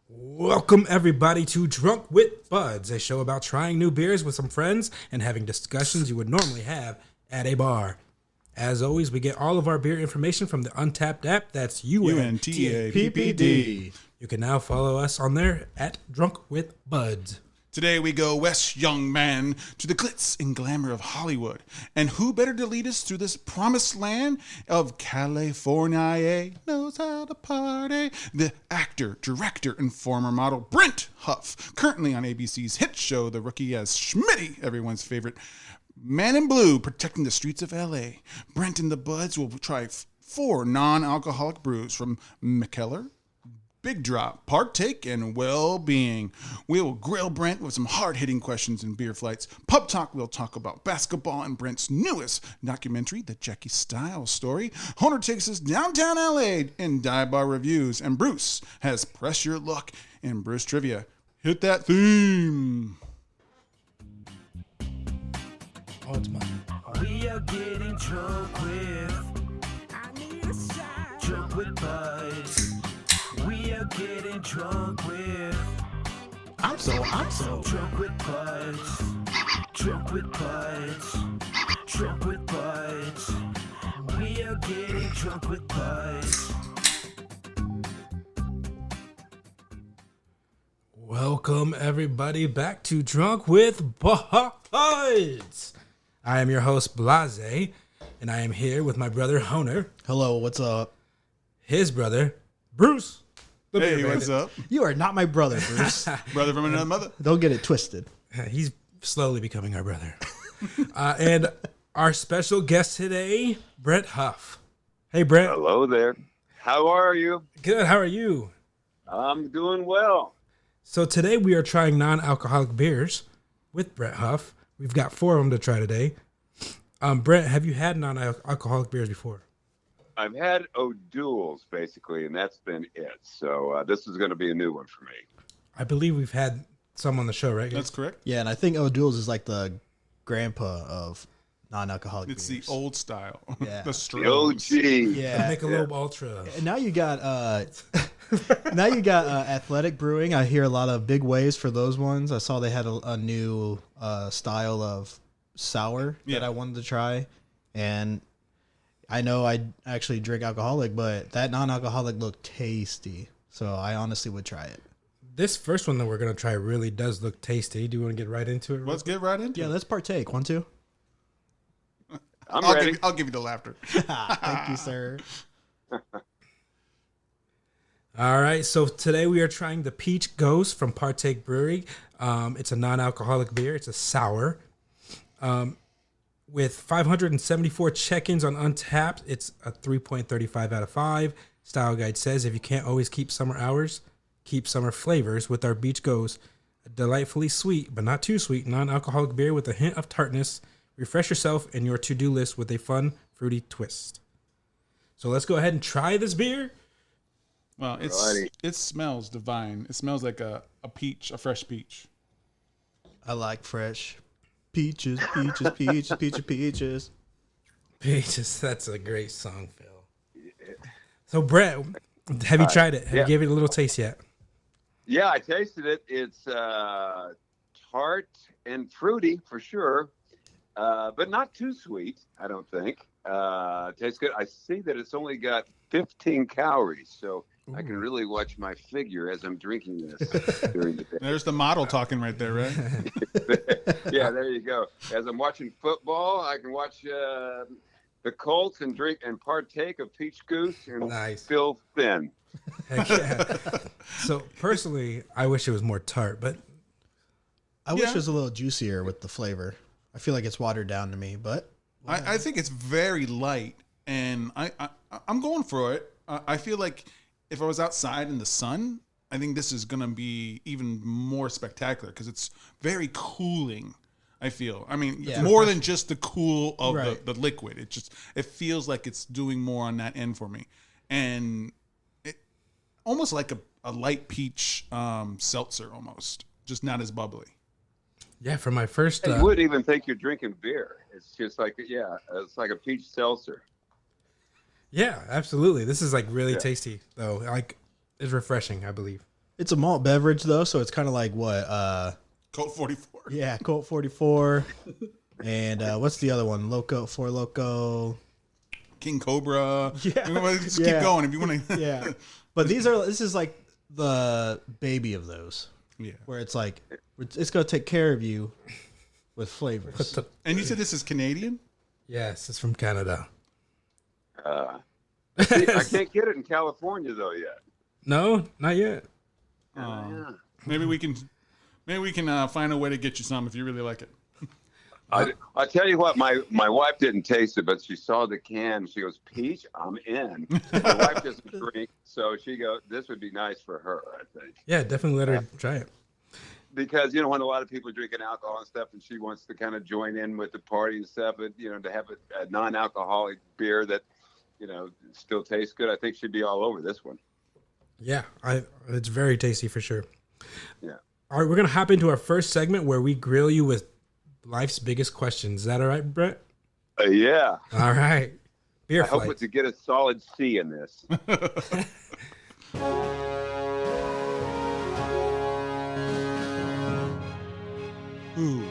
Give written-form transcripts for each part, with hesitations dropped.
Welcome everybody to Drunk with Buds, a show about trying new beers with some friends and having discussions you would normally have at a bar. As always, we get all of our beer information from the Untapped app. That's UNTAPPD. You can now follow us on there at Drunk with Buds. Today we go west, young man, to the glitz and glamour of Hollywood. And who better to lead us through this promised land of California knows how to party? The actor, director, and former model Brent Huff, currently on ABC's hit show The Rookie as Schmitty, everyone's favorite man in blue protecting the streets of LA. Brent and the Buds will try 4 non-alcoholic brews from McKellar, Big Drop, Partake, and Well-Being. We will grill Brent with some hard-hitting questions and beer flights. Pub Talk, we'll talk about Basketball and Brent's newest documentary, The Jackie Stiles Story. Hunter takes us downtown LA in dive bar reviews. And Bruce has Press Your Luck in Bruce Trivia. Hit that theme. Oh, it's mine. We are getting drunk with Drunk with Buds. We are getting drunk with I'm so drunk with Buds. Drunk with Buds. Drunk with Buds. We are getting drunk with Buds. Welcome everybody back to Drunk with Buds. I am your host Blase, and I am here with my brother Honer, Hello, what's up? his brother Bruce. the Hey, beer what's bandit. up? You are not my brother, Bruce. Brother from another mother. Don't get it twisted. He's slowly becoming our brother. And our special guest today, Brent Huff. Hey, Brent. Hello there. How are you? Good. How are you? I'm doing well. So today we are trying non-alcoholic beers with Brent Huff. We've got 4 of them to try today. Brent, have you had non-alcoholic beers before? I've had O'Doul's, basically, and that's been it. So this is going to be a new one for me. I believe we've had some on the show, right? That's correct. Yeah, and I think O'Doul's is like the grandpa of non-alcoholic It's beers. the old style. Yeah. The The Strohs. OG. Yeah. Make a little ultra. And now you got Athletic Brewing. I hear a lot of big waves for those ones. I saw they had a new style of sour that I wanted to try, and I know I actually drink alcoholic, but that non-alcoholic looked tasty, so I honestly would try it. This first one that we're going to try really does look tasty. Do you want to get right into it? Let's get right into Yeah, it. let's partake. 1, 2. I'm I'll ready. I'll give you the laughter. Thank you, sir. All right, so today we are trying the Peach Ghost from Partake Brewery. It's a non-alcoholic beer. It's a sour. With 574 check-ins on Untapped, it's a 3.35 out of 5. Style Guide says, if you can't always keep summer hours, keep summer flavors with our Peach Ghost. A delightfully sweet, but not too sweet, non-alcoholic beer with a hint of tartness. Refresh yourself and your to-do list with a fun, fruity twist. So let's go ahead and try this beer. Well, Alrighty. it smells divine. It smells like a peach, a fresh peach. I like fresh peaches, peaches, peaches, peaches, peaches. Peaches, that's a great song, Phil. So, Brett, have you tried it? Have you Yeah. given it a little taste yet? Yeah, I tasted it. It's tart and fruity for sure, but not too sweet, I don't think. Tastes good. I see that it's only got 15 calories, so I can really watch my figure as I'm drinking this during the day. There's the model talking right there, right? Yeah, there you go. As I'm watching football, I can watch the Colts and drink and partake of Peach Goose and Nice. feel thin. Heck yeah. So, personally, I wish it was more tart, but I wish Yeah. it was a little juicier with the flavor. I feel like it's watered down to me, but I think it's very light, and I'm going for it. I feel like if I was outside in the sun, I think this is going to be even more spectacular because it's very cooling, I feel. I mean, Yeah. more than just the cool of Right. the liquid. It feels like it's doing more on that end for me. And it almost like a light peach seltzer almost, just not as bubbly. yeah, for my first... You would even think you're drinking beer. It's just like, it's like a peach seltzer. Yeah, absolutely. This is like really Yeah. tasty, though. Like, it's refreshing, I believe. It's a malt beverage though, so it's kind of like what? Colt 44. Yeah, Colt 44. And what's the other one? Four Loco. King Cobra. Yeah. Just keep going if you want to. Yeah. But this is like the baby of those. Yeah. Where it's like, it's going to take care of you with flavors. And you said this is Canadian? Yes, it's from Canada. See, I can't get it in California though yet. No, not yet. Yeah. Maybe we can find a way to get you some if you really like it. I tell you what, my wife didn't taste it, but she saw the can. She goes, "Peach, I'm in." My wife doesn't drink, so she goes, "This would be nice for her," I think. Yeah, definitely let her try it. Because when a lot of people are drinking alcohol and stuff, and she wants to kind of join in with the party and stuff, and to have a non-alcoholic beer that still tastes good, I think she'd be all over this one. Yeah, it's very tasty for sure. Yeah. All right, we're gonna hop into our first segment where we grill you with life's biggest questions. Is that all right, Brett? Yeah. All right. Beer I flight. hope to get a solid C in this. Who?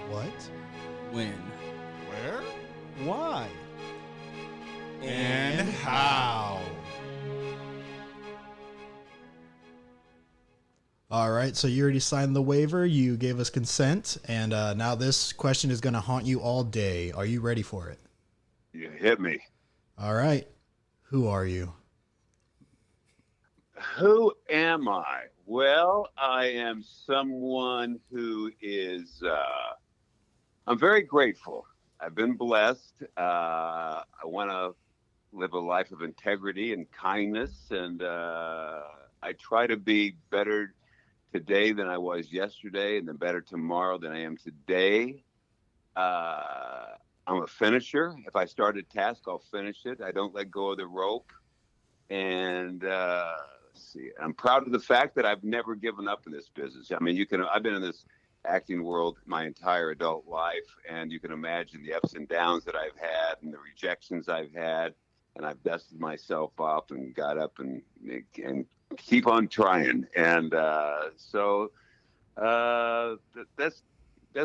What? When? Where? Why? And how? All right, so you already signed the waiver. You gave us consent, and now this question is going to haunt you all day. Are you ready for it? You hit me. All right. Who are you? Who am I? Well, I am someone who is, I'm very grateful. I've been blessed. I want to live a life of integrity and kindness, and I try to be better today than I was yesterday, and then better tomorrow than I am today. I'm a finisher. If I start a task, I'll finish it. I don't let go of the rope. And let's see, I'm proud of the fact that I've never given up in this business. I mean, I've been in this acting world my entire adult life, and you can imagine the ups and downs that I've had and the rejections I've had. And I've dusted myself off and got up and keep on trying. And so that's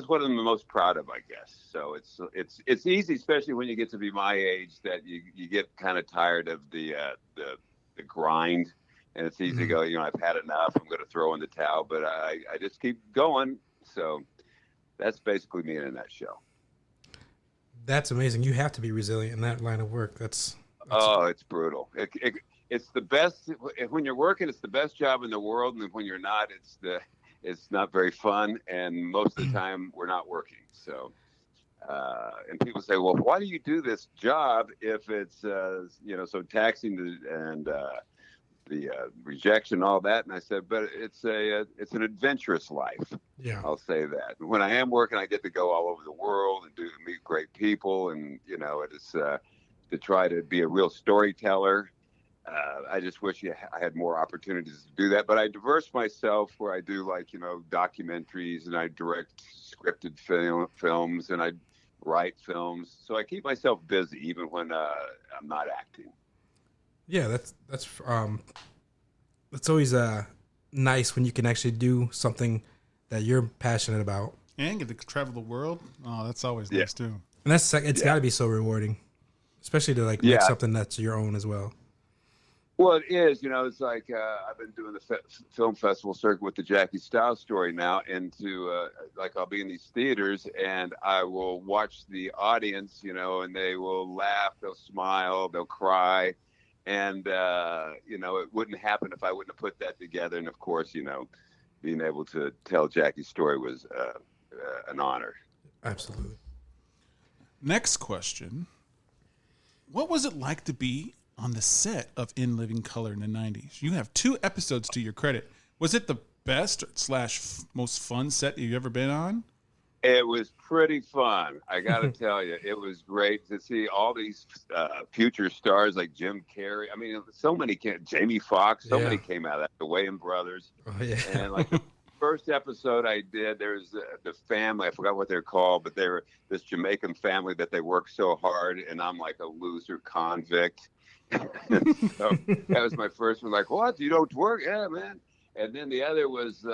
what I'm the most proud of, I guess. So it's easy, especially when you get to be my age, that you get kind of tired of the grind, and it's easy to go, I've had enough. I'm going to throw in the towel, but I just keep going. So that's basically me in a nutshell. That's amazing. You have to be resilient in that line of work. Oh, it's brutal. It's the best when you're working. It's the best job in the world, and when you're not, it's not very fun. And most of the time, we're not working. So, and people say, "Well, why do you do this job if it's so taxing and the rejection, all that?" And I said, "But it's an adventurous life." Yeah, I'll say that. When I am working, I get to go all over the world and meet great people, and it's to try to be a real storyteller. I just wish I had more opportunities to do that. But I diverse myself where I do documentaries, and I direct scripted films, and I write films. So I keep myself busy even when I'm not acting. Yeah, that's always nice when you can actually do something that you're passionate about. And get to travel the world. Oh, that's always nice too. And it's got to be so rewarding, especially to make something that's your own as well. Well, it is. It's like I've been doing the film festival circuit with the Jackie Stiles story now, and I'll be in these theaters, and I will watch the audience, and they will laugh, they'll smile, they'll cry, and it wouldn't happen if I wouldn't have put that together. And of course, being able to tell Jackie's story was an honor. Absolutely. Next question. What was it like to be on the set of In Living Color in the 90s? You have 2 episodes to your credit. Was it the best / most fun set you've ever been on? It was pretty fun. I got to tell you, it was great to see all these future stars like Jim Carrey. I mean, so many Jamie Foxx, so many came out of that, the Wayan Brothers. Oh, yeah. And the first episode I did, there's the family, I forgot what they're called, but they were this Jamaican family that they worked so hard, and I'm like a loser convict. So that was my first one. Like, what? You don't work? Yeah, man. And then the other was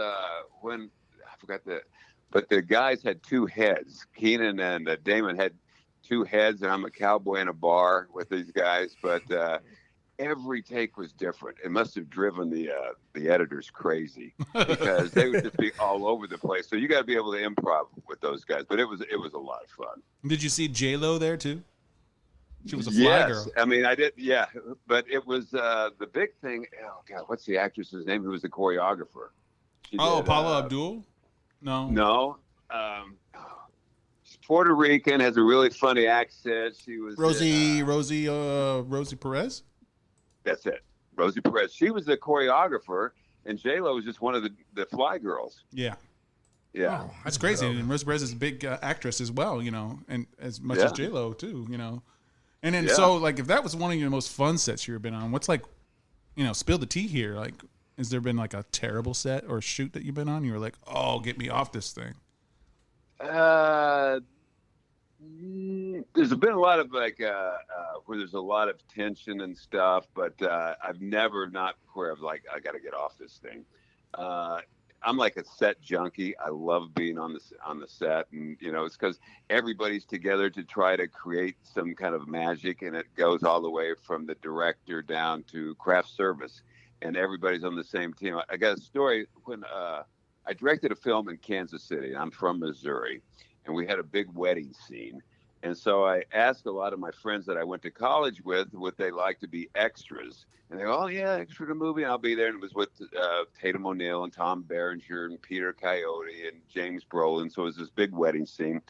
when I forgot but the guys had two heads. Keenan and Damon had two heads, and I'm a cowboy in a bar with these guys. But every take was different. It must have driven the editors crazy because they would just be all over the place. So you got to be able to improv with those guys. But it was a lot of fun. Did you see J-Lo there too? She was a fly girl. I mean, I did. Yeah, but it was the big thing. Oh God, what's the actress's name? Who was the choreographer? Paula Abdul. No. She's Puerto Rican, has a really funny accent. She was Rosie Perez. That's it, Rosie Perez. She was the choreographer, and J-Lo was just one of the fly girls. Yeah. Yeah, that's crazy. And Rosie Perez is a big actress as well, and as much as J-Lo too, And then so like if that was one of your most fun sets you've been on, what's like, spill the tea here. Like, has there been like a terrible set or shoot that you've been on? You were like, oh, get me off this thing. There's been a lot of like where there's a lot of tension and stuff, but I've never not where I was like, I got to get off this thing. I'm like a set junkie. I love being on the set, and it's because everybody's together to try to create some kind of magic, and it goes all the way from the director down to craft service, and everybody's on the same team. I got a story when I directed a film in Kansas City. I'm from Missouri, and we had a big wedding scene. And so I asked a lot of my friends that I went to college with, would they like to be extras? And they go, oh, yeah, extra to movie. And I'll be there. And it was with Tatum O'Neal and Tom Berenger and Peter Coyote and James Brolin. So it was this big wedding scene.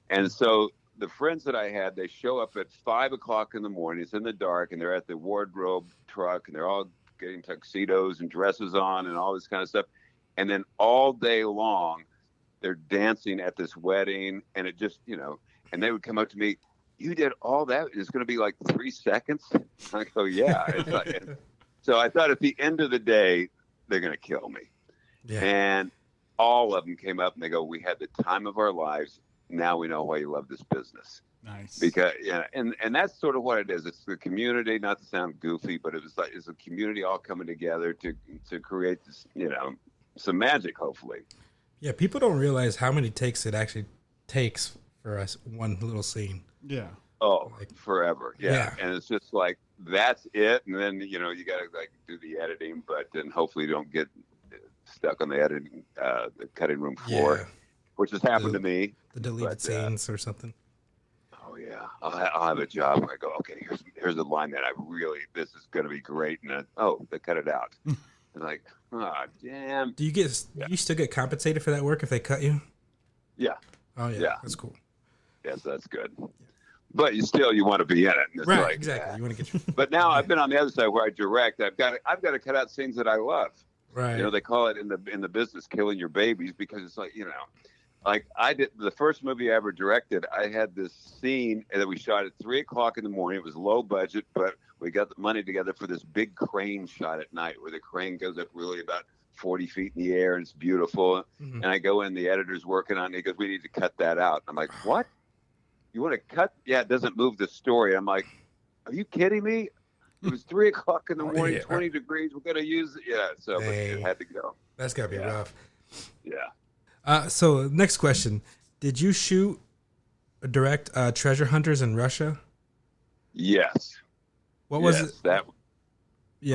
And so the friends that I had, they show up at 5 o'clock in the morning. It's in the dark, and they're at the wardrobe truck, and they're all getting tuxedos and dresses on and all this kind of stuff. And then all day long, they're dancing at this wedding. And it just, and they would come up to me, you did all that? It's going to be like 3 seconds? I go, yeah. So I thought at the end of the day, they're going to kill me. Yeah. And all of them came up and they go, we had the time of our lives. Now we know why you love this business. Nice. Because, and that's sort of what it is. It's the community, not to sound goofy, but it's a community all coming together to create this, some magic, hopefully. Yeah, people don't realize how many takes it actually takes for us one little scene. Yeah. Oh, like, forever. Yeah. And it's just like, that's it. And then, you got to like do the editing, but then hopefully you don't get stuck on the editing, the cutting room floor, which has happened to me. The deleted scenes or something. Oh yeah. I'll have a job where I go, okay, here's a line that this is going to be great. And then, they cut it out. And like, oh, damn. Do you still get compensated for that work if they cut you? Yeah. Oh yeah. That's cool. Yes, that's good. But you want to be in it. And it's right, like, exactly. You want to get. But now I've been on the other side where I direct. I've got to cut out scenes that I love. Right. They call it in the business killing your babies, because it's like, like I did the first movie I ever directed. I had this scene that we shot at 3 o'clock in the morning. It was low budget, but we got the money together for this big crane shot at night where the crane goes up really about 40 feet in the air, and it's beautiful. Mm-hmm. And I go in, the editor's working on it. He goes, we need to cut that out. I'm like, what? You want to cut? Yeah, it doesn't move the story. I'm like, are you kidding me? It was 3 o'clock in the morning, 20 degrees. We're going to use it. Yeah, so but it had to go. That's got to be rough. Yeah. So next question. Did you direct Treasure Hunters in Russia? Yes. What was it?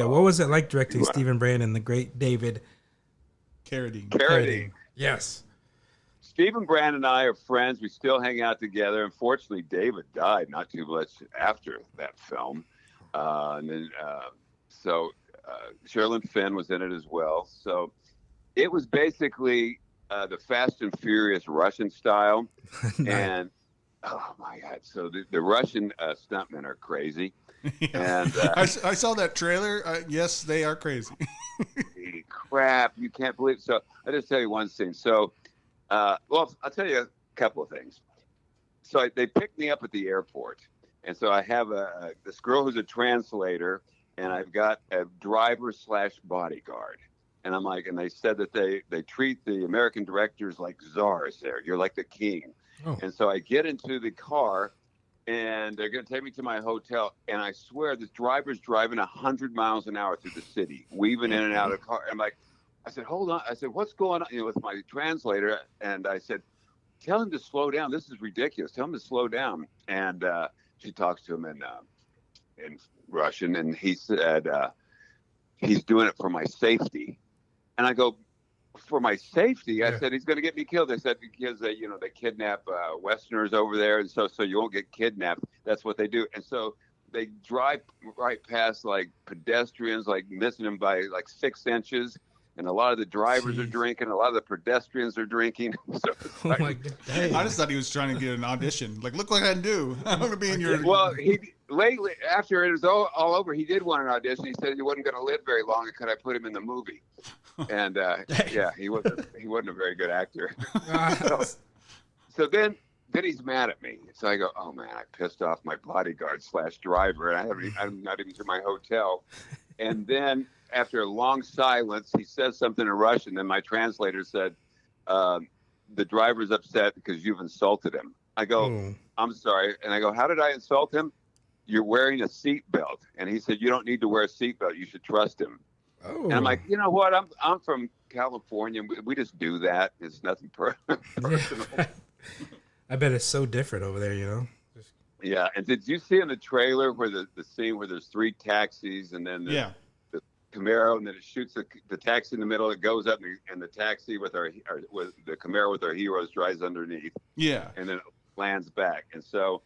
What was it like directing Stephen Brand and the great David Carradine? Yes. Stephen Brand and I are friends. We still hang out together. Unfortunately, David died not too much after that film. And then, Sherilyn Fenn was in it as well. So it was basically the Fast and Furious Russian style. And, oh, my God. So the Russian stuntmen are crazy. And I saw that trailer. Yes, they are crazy. Crap. You can't believe it. So I'll just tell you one scene. So, I'll tell you a couple of things. So they picked me up at the airport. And so I have this girl who's a translator, and I've got a driver/bodyguard. And I'm like, and they said that they treat the American directors like czars there. You're like the king. Oh. And so I get into the car, and they're going to take me to my hotel. And I swear this driver's driving 100 miles an hour through the city, weaving in and out of the car. I'm like, I said, hold on. I said, what's going on? With my translator. And I said, tell him to slow down. This is ridiculous. Tell him to slow down. And she talks to him in Russian. And he said, he's doing it for my safety. And I go, for my safety? I said, he's going to get me killed. They said, because they kidnap Westerners over there. And so you won't get kidnapped. That's what they do. And so they drive right past like pedestrians, like missing them by like 6 inches. And a lot of the drivers are drinking. A lot of the pedestrians are drinking. So it's like, my God. I just thought he was trying to get an audition. Like, look what I can do. I'm going to be in your. Well, he lately, after it was all over, he did want an audition. He said he wasn't going to live very long, and could I put him in the movie? And yeah, he wasn't a very good actor. So then he's mad at me. So I go, oh man, I pissed off my bodyguard / driver, and I'm not even to my hotel. And then after a long silence, he says something in Russian. And my translator said, the driver's upset because you've insulted him. I go, I'm sorry. And I go, how did I insult him? You're wearing a seatbelt. And he said, you don't need to wear a seatbelt. You should trust him. Oh. And I'm like, you know what? I'm from California. We just do that. It's nothing personal. I bet it's so different over there, you know? Yeah. And did you see in the trailer where the scene where there's 3 taxis and then the Camaro, and then it shoots the taxi in the middle, it goes up, and the taxi with the Camaro with our heroes drives underneath. Yeah. And then it lands back. And so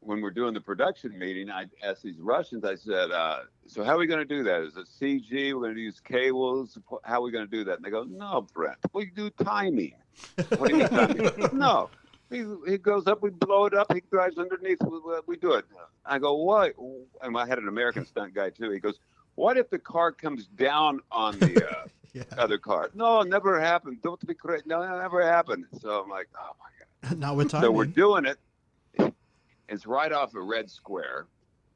when we're doing the production meeting, I asked these Russians, I said, so how are we going to do that? Is it CG? We're going to use cables? How are we going to do that? And they go, no, Brent, we do timing. What do you mean timing? No. He goes up, we blow it up, he drives underneath, we do it. I go, what? And I had an American stunt guy too. He goes, what if the car comes down on the other car? No, it never happened. Don't be crazy. No, it never happened. So I'm like, oh my God. Not with timing. So we're doing it. It's right off a red square.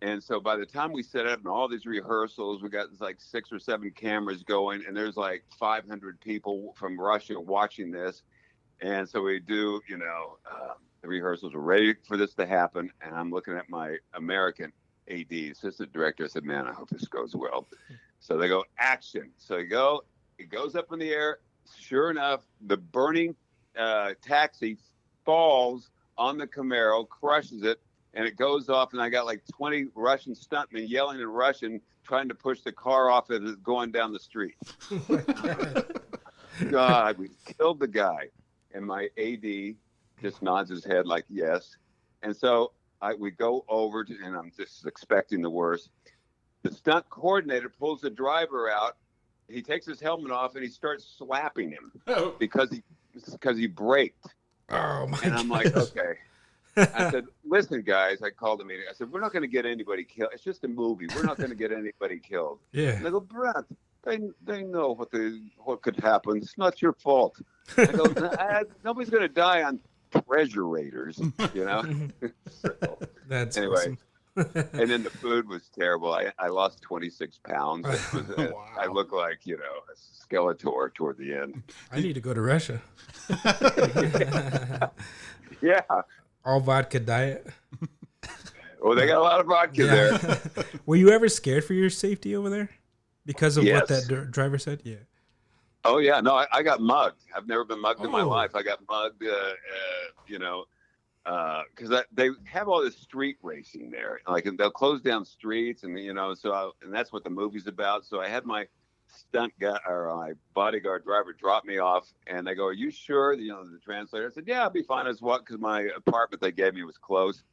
And so by the time we set up and all these rehearsals, we got like 6 or 7 cameras going, and there's like 500 people from Russia watching this. And so we do, the rehearsals are ready for this to happen. And I'm looking at my American AD, assistant director. I said, man, I hope this goes well. So they go, action. So it goes up in the air. Sure enough, the burning taxi falls on the Camaro, crushes it, and it goes off. And I got like 20 Russian stuntmen yelling in Russian, trying to push the car off as it's going down the street. God, we killed the guy. And my AD just nods his head like, yes. And so we go over to, and I'm just expecting the worst. The stunt coordinator pulls the driver out. He takes his helmet off and he starts slapping him because he braked. Oh my! And I'm like, okay. I said, listen, guys. I called the meeting. I said, we're not going to get anybody killed. It's just a movie. We're not going to get anybody killed. Yeah. And they go, Brent, they know what could happen. It's not your fault. I go, nobody's going to die on treasure raiders, So, that's anyway. Awesome. And then the food was terrible. I lost 26 pounds. Wow. I look like, a Skeletor toward the end. I need to go to Russia. Yeah. All vodka diet. Well, they got a lot of vodka there. Were you ever scared for your safety over there because of what Yes. that driver said? Yeah. Oh, yeah. No, I got mugged. I've never been mugged in my life. I got mugged, because they have all this street racing there. Like, they'll close down streets, and, and that's what the movie's about. So I had my stunt guy or my bodyguard driver drop me off, and they go, are you sure? The translator. I said, yeah, I'll be fine as what, because my apartment they gave me was close.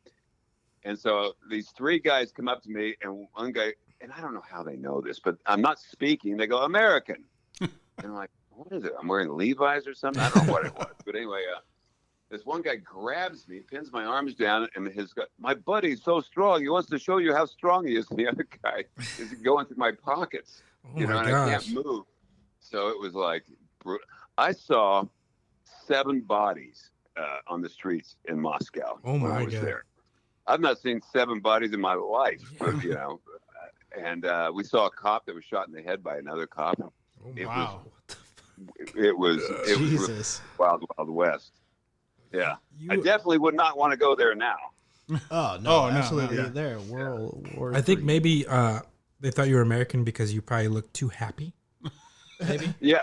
And so these 3 guys come up to me, and one guy, and I don't know how they know this, but I'm not speaking. They go, American. And I'm like, what is it? I'm wearing Levi's or something? I don't know what it was. But anyway, this one guy grabs me, pins my arms down, and my buddy's so strong. He wants to show you how strong he is. And the other guy is going through my pockets, and I can't move. So it was like, I saw 7 bodies on the streets in Moscow when I was there. I've not seen 7 bodies in my life, and we saw a cop that was shot in the head by another cop. Wow. It was Wild West. Yeah. I definitely would not want to go there now. Oh, no, absolutely. No. They're World War I think maybe they thought you were American because you probably looked too happy. maybe. Yeah.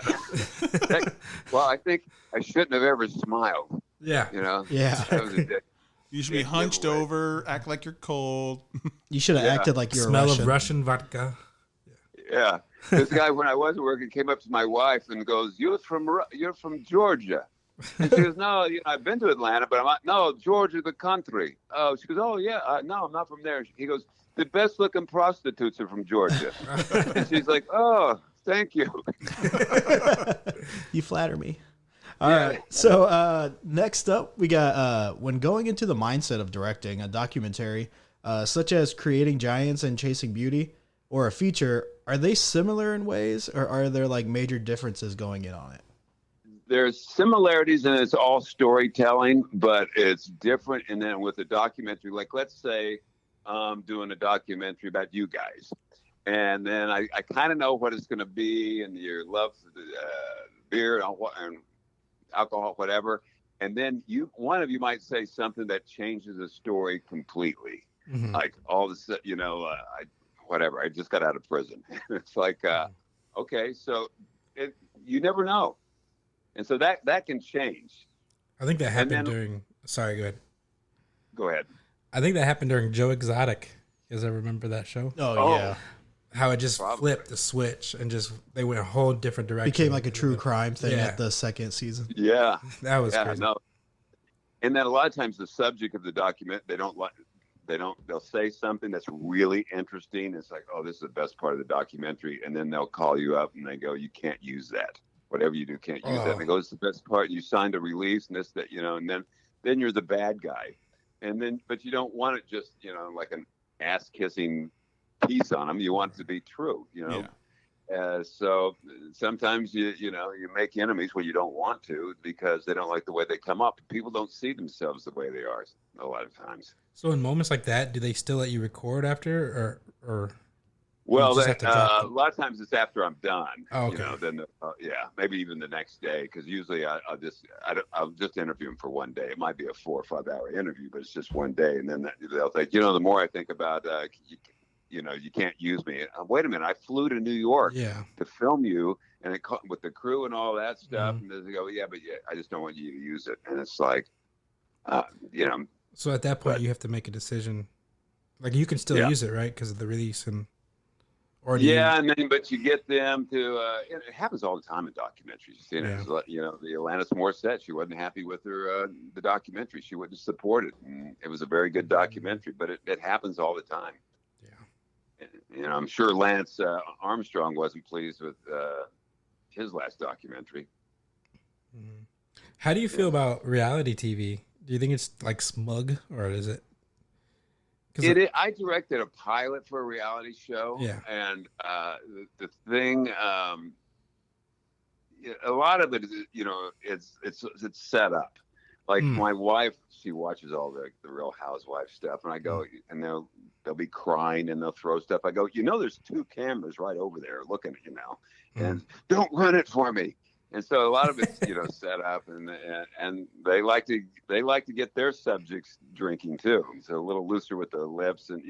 Well, I think I shouldn't have ever smiled. Yeah. You know. Yeah. That was a dick. You should be hunched over, act like you're cold. You should have acted like you're Smell Russian. of Russian vodka. Yeah. This guy, when I wasn't working, came up to my wife and goes, "You're from Georgia." And she goes, "No, I've been to Atlanta, but I'm not. No, Georgia, the country." Oh, she goes, "Oh yeah, no, I'm not from there." He goes, "The best looking prostitutes are from Georgia." And she's like, "Oh, thank you." You flatter me. All right. So next up, we got when going into the mindset of directing a documentary, such as Creating Giants and Chasing Beauty, or a feature, are they similar in ways, or are there like major differences going in on it? There's similarities, and it's all storytelling, but it's different. And then with a documentary, like let's say I'm doing a documentary about you guys, and then I kind of know what it's going to be, and your love for the beer and alcohol, whatever. And then one of you might say something that changes the story completely. Mm-hmm. Like all this, whatever. I just got out of prison. It's like, okay, so you never know. And so that can change. I think that happened during. Sorry, go ahead. Go ahead. I think that happened during Joe Exotic. You guys ever remember that show? Oh yeah. How it just flipped the switch and just they went a whole different direction. Became like a true crime thing at the second season. Yeah, that was crazy. No. And then a lot of times the subject of the document they'll say something that's really interesting. It's like, oh, this is the best part of the documentary, and then they'll call you up and they go, you can't use that. Whatever you do, can't use that. And they go, it's the best part. You signed a release and this, that, and then you're the bad guy. And then, but you don't want it just, like an ass kissing piece on them. You want it to be true, Yeah. So sometimes you make enemies when you don't want to because they don't like the way they come up. People don't see themselves the way they are a lot of times. So in moments like that, do they still let you record after, or? Well, a lot of times it's after I'm done. Oh, okay. Then maybe even the next day, because usually I'll just interview them for one day. It might be a 4 or 5 hour interview, but it's just one day, and then they'll think, the more I think about, you can't use me. Wait a minute, I flew to New York to film you, and it with the crew and all that stuff, Mm-hmm. and they go, I just don't want you to use it, and it's like, So at that point, you have to make a decision. Like you can still use it, right? Because of the release and. But you get them to. It happens all the time in documentaries. The Alanis Morissette, she wasn't happy with the documentary. She wouldn't support it. And it was a very good documentary, but it happens all the time. Yeah. And, I'm sure Lance Armstrong wasn't pleased with his last documentary. Mm-hmm. How do you feel about reality TV? Do you think it's like smug, or is it? I directed a pilot for a reality show, and the thing, a lot of it is, it's set up. Like my wife, she watches all the Real Housewives stuff, and I go, and they'll be crying and they'll throw stuff. I go, there's 2 cameras right over there looking at you now, and don't run it for me. And so a lot of it's set up, and they like to get their subjects drinking too. So a little looser with the lips, and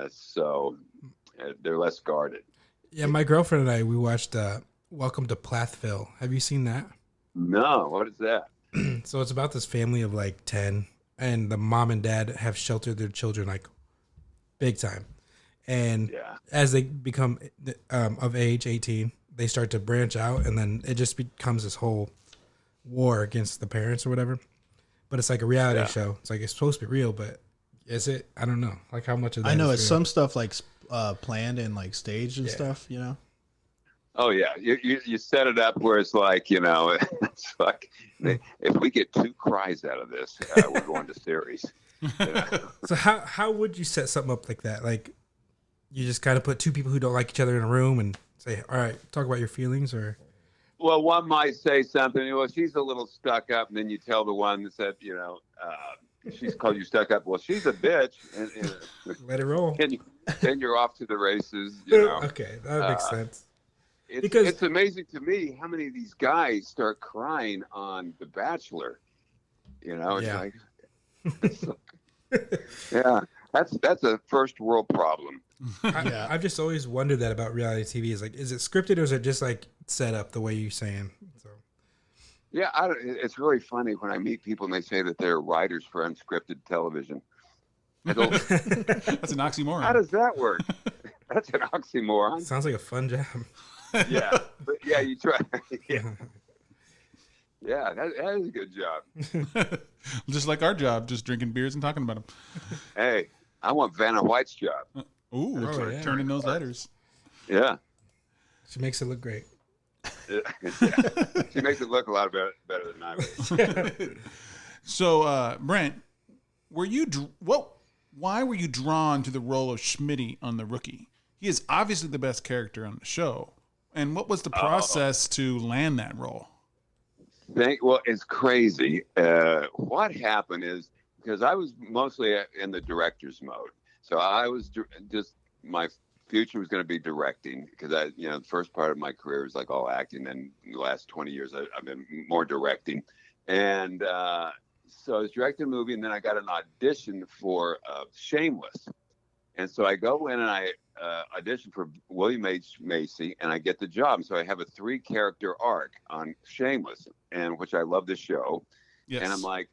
so they're less guarded. Yeah, my girlfriend and I, we watched Welcome to Plathville. Have you seen that? No, what is that? So it's about this family of like 10, and the mom and dad have sheltered their children like big time, and as they become of age, 18. They start to branch out, and then it just becomes this whole war against the parents or whatever. But it's like a reality show. It's like it's supposed to be real, but is it? I don't know. Like how much of that? I know is it's real. some stuff like planned and like staged and stuff. Oh yeah, you set it up where it's like it's like if we get 2 cries out of this, we're going to series. So how would you set something up like that? Like you just kind of put 2 people who don't like each other in a room and say, all right, talk about your feelings, or? Well, one might say something. Well, she's a little stuck up, and then you tell the one that said, she's called you stuck up. Well, she's a bitch, and let it roll. Then you're off to the races. Okay, that makes sense. It's amazing to me how many of these guys start crying on The Bachelor. It's like, that's a first world problem. I've just always wondered that about reality TV. Is like, is it scripted or is it just like set up the way you're saying? So. Yeah, it's really funny when I meet people and they say that they're writers for unscripted television. I go, That's an oxymoron. how does that work? That's an oxymoron. Sounds like a fun job. Yeah, but yeah, you try. Yeah, yeah, that is a good job. Just like our job, just drinking beers and talking about them. Hey, I want Vanna White's job. Ooh, yeah. turning those letters. Yeah. She makes it look great. Yeah. She makes it look a lot better than I would. So, Brent, why were you drawn to the role of Schmitty on The Rookie? He is obviously the best character on the show. And what was the process to land that role? Well, it's crazy. What happened is, because I was mostly in the director's mode. So I was just, my future was going to be directing, because the first part of my career was like all acting. And the last 20 years, I've been more directing. And so I was directing a movie, and then I got an audition for Shameless. And so I go in and I audition for William H. Macy, and I get the job. So I have a 3-character arc on Shameless, and which I love the show. Yes. And I'm like,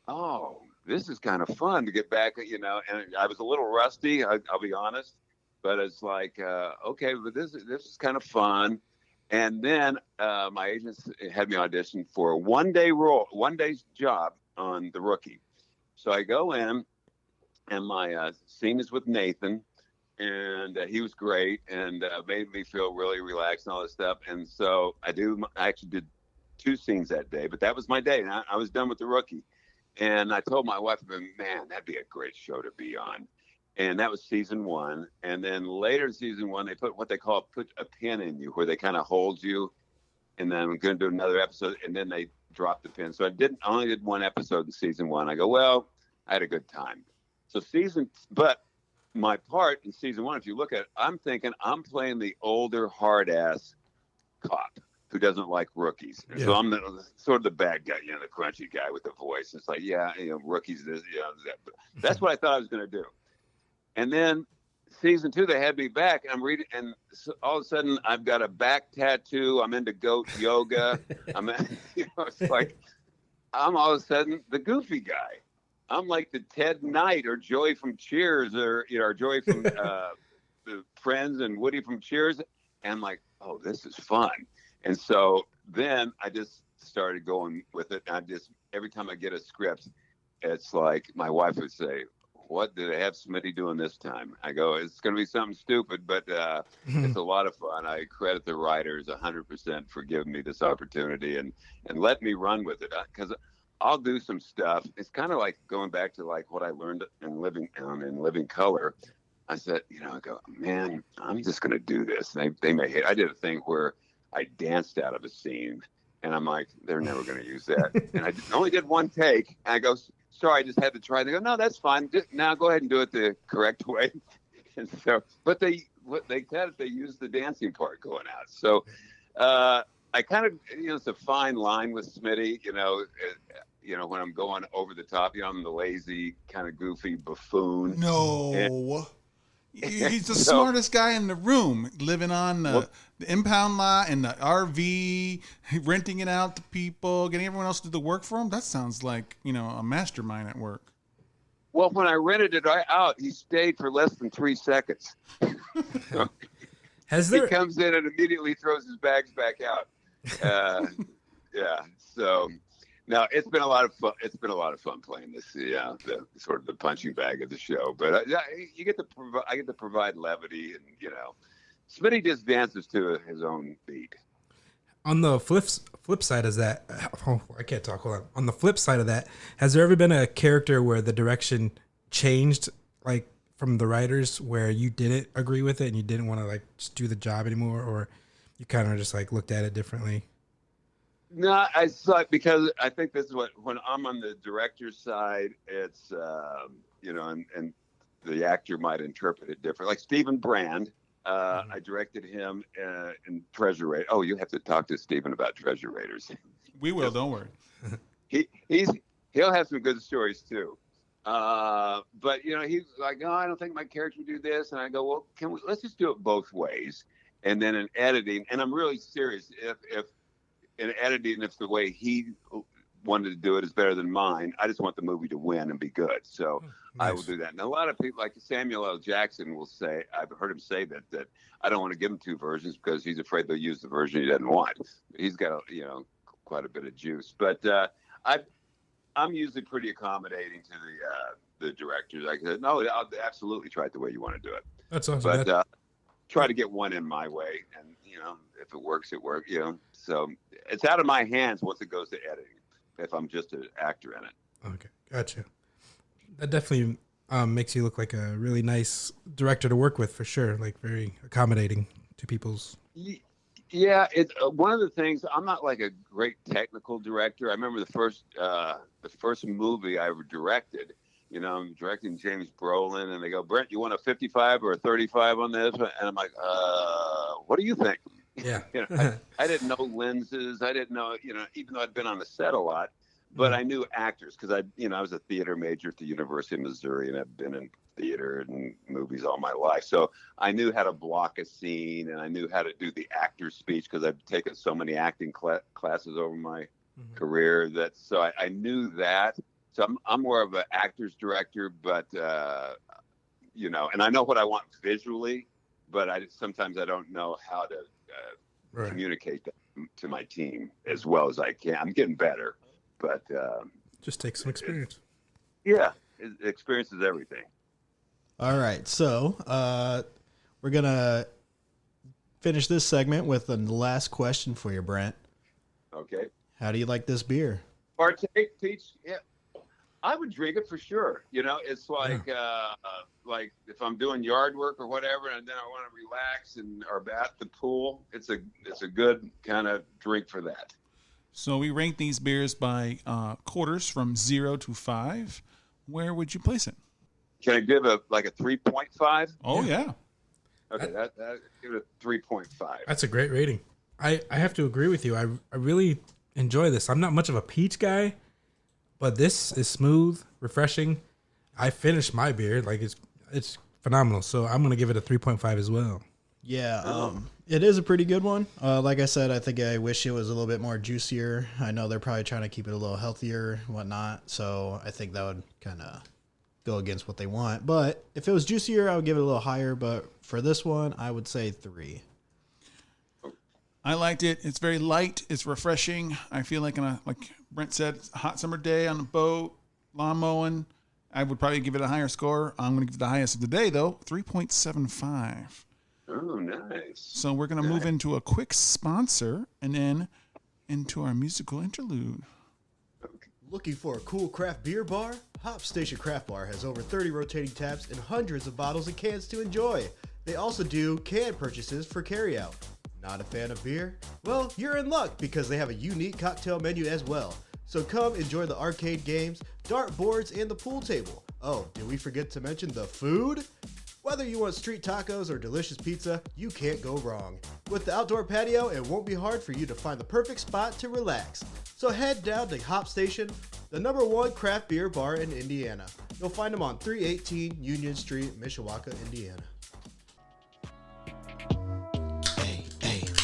oh, this is kind of fun to get back, and I was a little rusty, I'll be honest, but it's like, okay, but this is kind of fun. And then my agents had me audition for a one-day job on The Rookie. So I go in, and my scene is with Nathan, and he was great, and made me feel really relaxed and all this stuff. And so I actually did 2 scenes that day, but that was my day. And I was done with The Rookie. And I told my wife, man, that'd be a great show to be on. And that was season 1. And then later in season 1, they put what they call put a pin in you, where they kind of hold you. And then I'm going to do another episode, and then they drop the pin. So I only did 1 episode in season 1. I go, well, I had a good time. So but my part in season 1, if you look at it, I'm thinking I'm playing the older hard ass cop who doesn't like rookies. Yeah. So I'm sort of the bad guy, the crunchy guy with the voice. It's like, yeah, rookies, this, that. That's what I thought I was going to do. And then season 2, they had me back, and I'm reading, and so all of a sudden I've got a back tattoo. I'm into goat yoga. It's like I'm all of a sudden the goofy guy. I'm like the Ted Knight or Joey from Cheers, or Joey from the Friends and Woody from Cheers. And I'm like, oh, this is fun. And so then I just started going with it. And every time I get a script, it's like my wife would say, what do they have Smitty doing this time? I go, it's going to be something stupid, but it's a lot of fun. I credit the writers 100% for giving me this opportunity and let me run with it, because I'll do some stuff. It's kind of like going back to like what I learned in Living Color. I said, I go, man, I'm just going to do this. They may hate. I did a thing where I danced out of a scene, and I'm like, they're never going to use that. And I only did 1 take. And I go, sorry, I just had to try. They go, no, that's fine. Now go ahead and do it the correct way. And so, but they used the dancing part going out. So I kind of, it's a fine line with Smitty, when I'm going over the top, I'm the lazy, kind of goofy buffoon. No. He's the smartest guy in the room, living on the impound lot and the RV, renting it out to people, getting everyone else to do the work for him. That sounds like, a mastermind at work. Well, when I rented it out, he stayed for less than 3 seconds. He comes in and immediately throws his bags back out. Yeah. So no, it's been a lot of fun. It's been a lot of fun playing this, the sort of the punching bag of the show. But I get to provide levity, and Smitty just dances to his own beat. On the flip side of that, I can't talk. Hold on. On the flip side of that, has there ever been a character where the direction changed, like from the writers, where you didn't agree with it and you didn't want to like just do the job anymore, or you kind of just like looked at it differently? No, I saw it because I think this is when I'm on the director's side, it's and the actor might interpret it different. Like Stephen Brand, I directed him in Treasure Raiders. Oh, you have to talk to Stephen about Treasure Raiders. We will, don't worry. He'll have some good stories too. But he's like, "Oh, I don't think my character would do this," and I go, "Well, let's just do it both ways." And then in editing, and I'm really serious. If in editing, if the way he wanted to do it is better than mine, I just want the movie to win and be good. So Nice. I will do that. And a lot of people, like Samuel L. Jackson, will say, I've heard him say that I don't want to give him two versions because he's afraid they'll use the version he doesn't want. He's got quite a bit of juice. But I'm usually pretty accommodating to the directors. I said, no, I'll absolutely try it the way you want to do it. That's awesome. But try to get one in my way, and if it works, it works. So it's out of my hands once it goes to editing. If I'm just an actor in it. Okay, gotcha. That definitely makes you look like a really nice director to work with, for sure. Like very accommodating to people's. Yeah, it's one of the things. I'm not like a great technical director. I remember the first movie I ever directed. I'm directing James Brolin, and they go, "Brent, you want a 55 or a 35 on this?" And I'm like, "What do you think?" Yeah. I didn't know lenses. I didn't know, even though I'd been on the set a lot, but I knew actors because I was a theater major at the University of Missouri, and I've been in theater and movies all my life. So I knew how to block a scene, and I knew how to do the actor speech because I've taken so many acting classes over my career so I knew that. So I'm more of an actor's director, but and I know what I want visually, but sometimes I don't know how to communicate that to my team as well as I can. I'm getting better, but just take some experience. Experience is everything. All right, so we're gonna finish this segment with the last question for you, Brent. Okay. How do you like this beer? Partake, Peach. Yeah, I would drink it for sure. It's like like if I'm doing yard work or whatever, and then I want to relax or at the pool, it's a good kind of drink for that. So we rank these beers by quarters from 0 to 5. Where would you place it? Can I give a 3.5? Oh yeah. Okay, that give it a 3.5. That's a great rating. I have to agree with you. I really enjoy this. I'm not much of a peach guy, but this is smooth, refreshing. I finished my beer. Like it's phenomenal. So I'm gonna give it a 3.5 as well. Yeah, it is a pretty good one. Like I said, I think I wish it was a little bit more juicier. I know they're probably trying to keep it a little healthier and whatnot, so I think that would kind of go against what they want. But if it was juicier, I would give it a little higher. But for this one, I would say 3. I liked it. It's very light. It's refreshing. I feel like like Brent said, a hot summer day on a boat, lawn mowing, I would probably give it a higher score. I'm going to give it the highest of the day, though, 3.75. Oh, nice. So we're going to move into a quick sponsor and then into our musical interlude. Looking for a cool craft beer bar? Hop Station Craft Bar has over 30 rotating taps and hundreds of bottles and cans to enjoy. They also do can purchases for carryout. Not a fan of beer? Well, you're in luck because they have a unique cocktail menu as well. So come enjoy the arcade games, dart boards, and the pool table. Oh, did we forget to mention the food? Whether you want street tacos or delicious pizza, you can't go wrong. With the outdoor patio, it won't be hard for you to find the perfect spot to relax. So head down to Hop Station, the #1 craft beer bar in Indiana. You'll find them on 318 Union Street, Mishawaka, Indiana.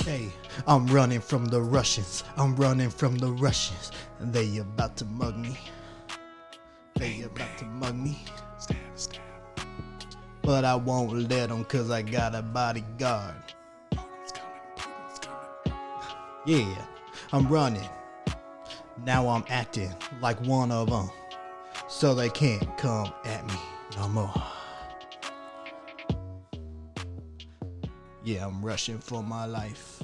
Hey, I'm running from the Russians. I'm running from the Russians. They about to mug me. They about to mug me. Stab, stab. But I won't let them cause I got a bodyguard. It's coming. Yeah, I'm running. Now I'm acting like one of them. So they can't come at me no more. Yeah, I'm rushing for my life.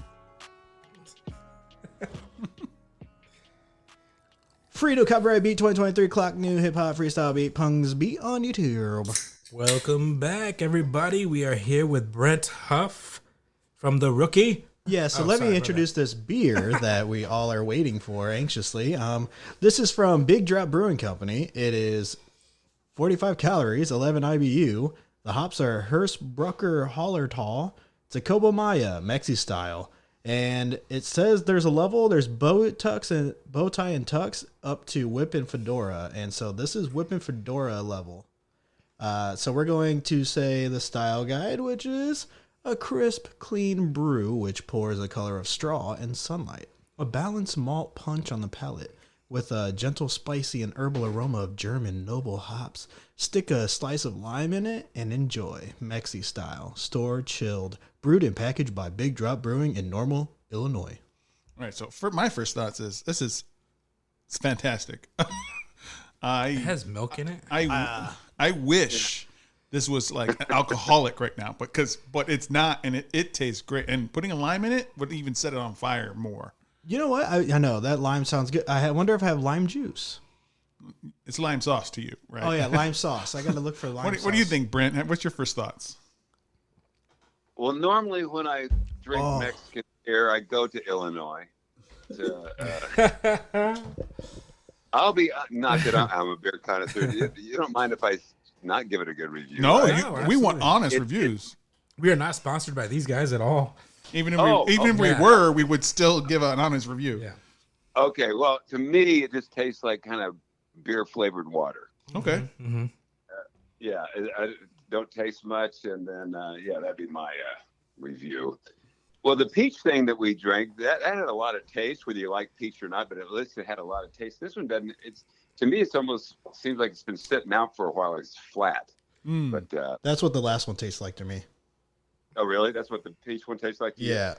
Free to copyright beat 2023 clock new hip hop freestyle beat Pungs beat on YouTube. Welcome back, everybody. We are here with Brent Huff from The Rookie. Yeah, so let me introduce this beer that we all are waiting for anxiously. This is from Big Drop Brewing Company. It is 45 calories, 11 IBU. The hops are Hersbrucker Hallertau. It's a Kobo Maya, Mexi style. And it says there's a level, there's bow tie and tux up to whip and fedora. And so this is whip and fedora level. So we're going to say the style guide, which is a crisp, clean brew, which pours the color of straw and sunlight. A balanced malt punch on the palate with a gentle, spicy, and herbal aroma of German noble hops. Stick a slice of lime in it and enjoy. Mexi style, stored, chilled, brewed and packaged by Big Drop Brewing in Normal, Illinois. All right. So for my first thoughts is it's fantastic. It has milk in it. I wish this was like alcoholic right now, but it's not, and it tastes great. And putting a lime in it would even set it on fire more. You know what? I know that lime sounds good. I wonder if I have lime juice. It's lime sauce to you, right? Oh yeah, lime sauce. I got to look for lime sauce. What do you think, Brent? What's your first thoughts? Well, normally when I drink Mexican beer, I go to Illinois. I'll be not that I'm a beer connoisseur. You don't mind if I not give it a good review? No, right? we want honest reviews. We are not sponsored by these guys at all. Even if we were, we would still give an honest review. Yeah. Okay. Well, to me, it just tastes like kind of beer flavored water. Okay. Mm-hmm. Yeah, I don't taste much, and then that'd be my review. Well, the peach thing that we drank that had a lot of taste, whether you like peach or not, but at least it had a lot of taste. This one doesn't. To me, it's almost seems like it's been sitting out for a while. It's flat. But that's what the last one tastes like to me. Oh, really? That's what the peach one tastes like to you? Yeah.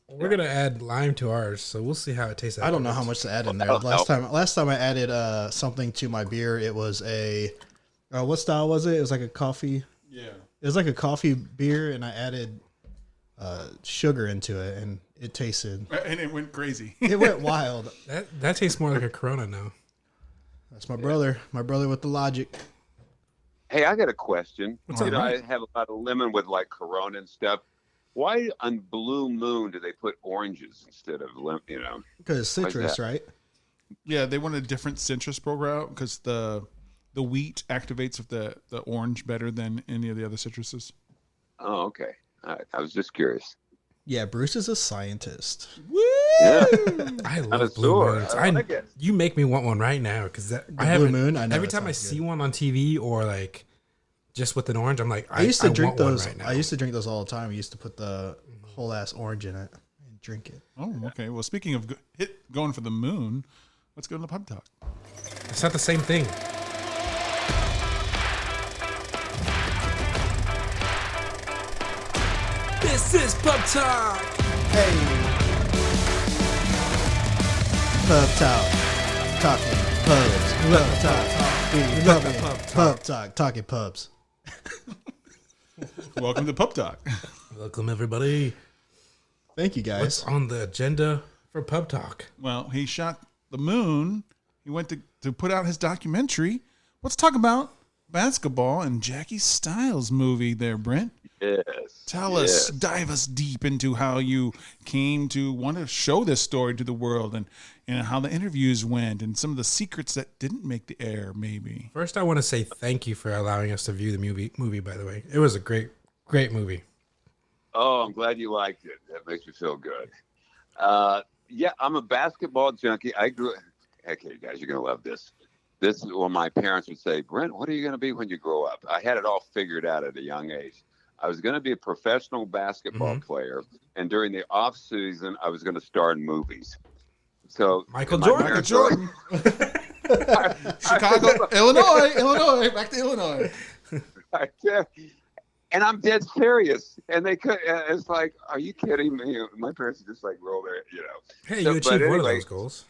We're gonna add lime to ours, so we'll see how it tastes. I don't know how much to add in there. Last time I added something to my beer, it was a what style was it? It was like a coffee. Yeah. It was like a coffee beer, and I added sugar into it, and it tasted. And it went crazy. It went wild. That tastes more like a Corona now. That's my brother. My brother with the logic. Hey, I got a question. What's up, I have a lot of lemon with like Corona and stuff. Why on Blue Moon do they put oranges instead of lemon? Because it's citrus, right? Yeah, they want a different citrus profile because the wheat activates with the orange better than any of the other citruses. Oh, okay. All right. I was just curious. Yeah, Bruce is a scientist. Woo! Yeah. I love Blue Moons. I like it. You make me want one right now because Blue Moon. I know every time I see one on TV or like just with an orange, I'm like, I used to drink those. Right now. I used to drink those all the time. I used to put the whole ass orange in it and drink it. Oh, okay. Well, speaking of going for the moon, let's go to the pub talk. It's not the same thing. This is Pub Talk. Hey, pub talk, talking pubs. Pub talk, talking pubs. Welcome to Pub Talk. Welcome everybody. Thank you, guys. What's on the agenda for Pub Talk? Well, he shot the moon. He went to put out his documentary. Let's talk about basketball and Jackie Stiles movie there, Brent. Yes. Tell us, dive us deep into how you came to want to show this story to the world and how the interviews went and some of the secrets that didn't make the air, maybe. First, I want to say thank you for allowing us to view the movie, by the way. It was a great movie. Oh, I'm glad you liked it. That makes me feel good. I'm a basketball junkie. Okay, guys, you're going to love this. This is what my parents would say, Brent, what are you going to be when you grow up? I had it all figured out at a young age. I was going to be a professional basketball player, and during the off season, I was going to star in movies. So Michael Jordan. Chicago, Illinois, back to Illinois. And I'm dead serious. And they could. It's like, are you kidding me? My parents just like roll their, Hey, you achieved one of those goals.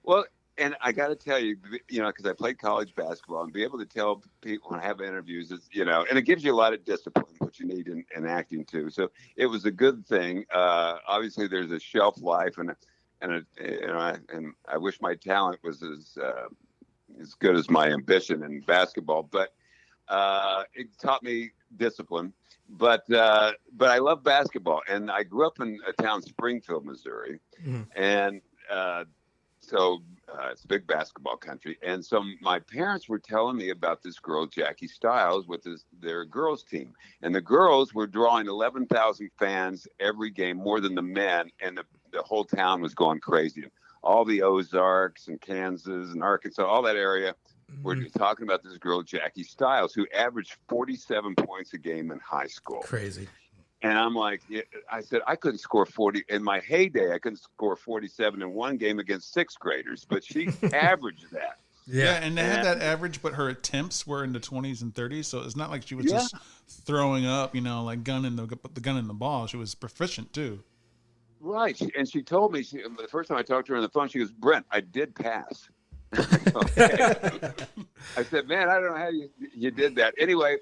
Well, and I got to tell you, because I played college basketball and be able to tell people when I have interviews, and it gives you a lot of discipline, which you need in acting too. So it was a good thing. Obviously, there's a shelf life, and I wish my talent was as good as my ambition in basketball, but it taught me discipline. But I love basketball, and I grew up in a town, Springfield, Missouri, and So it's a big basketball country. And so my parents were telling me about this girl, Jackie Stiles, with their girls team. And the girls were drawing 11,000 fans every game, more than the men. And the whole town was going crazy. All the Ozarks and Kansas and Arkansas, all that area, were talking about this girl, Jackie Stiles, who averaged 47 points a game in high school. Crazy. And I'm like, I said, I couldn't score 40 in my heyday. I couldn't score 47 in one game against sixth graders, but she averaged that. Yeah, and they had that average, but her attempts were in the 20s and 30s, so it's not like she was just throwing up, like gun in the gun in the ball. She was proficient too. Right, and she told me the first time I talked to her on the phone, she goes, "Brent, I did pass." I said, "Man, I don't know how you did that." Anyway,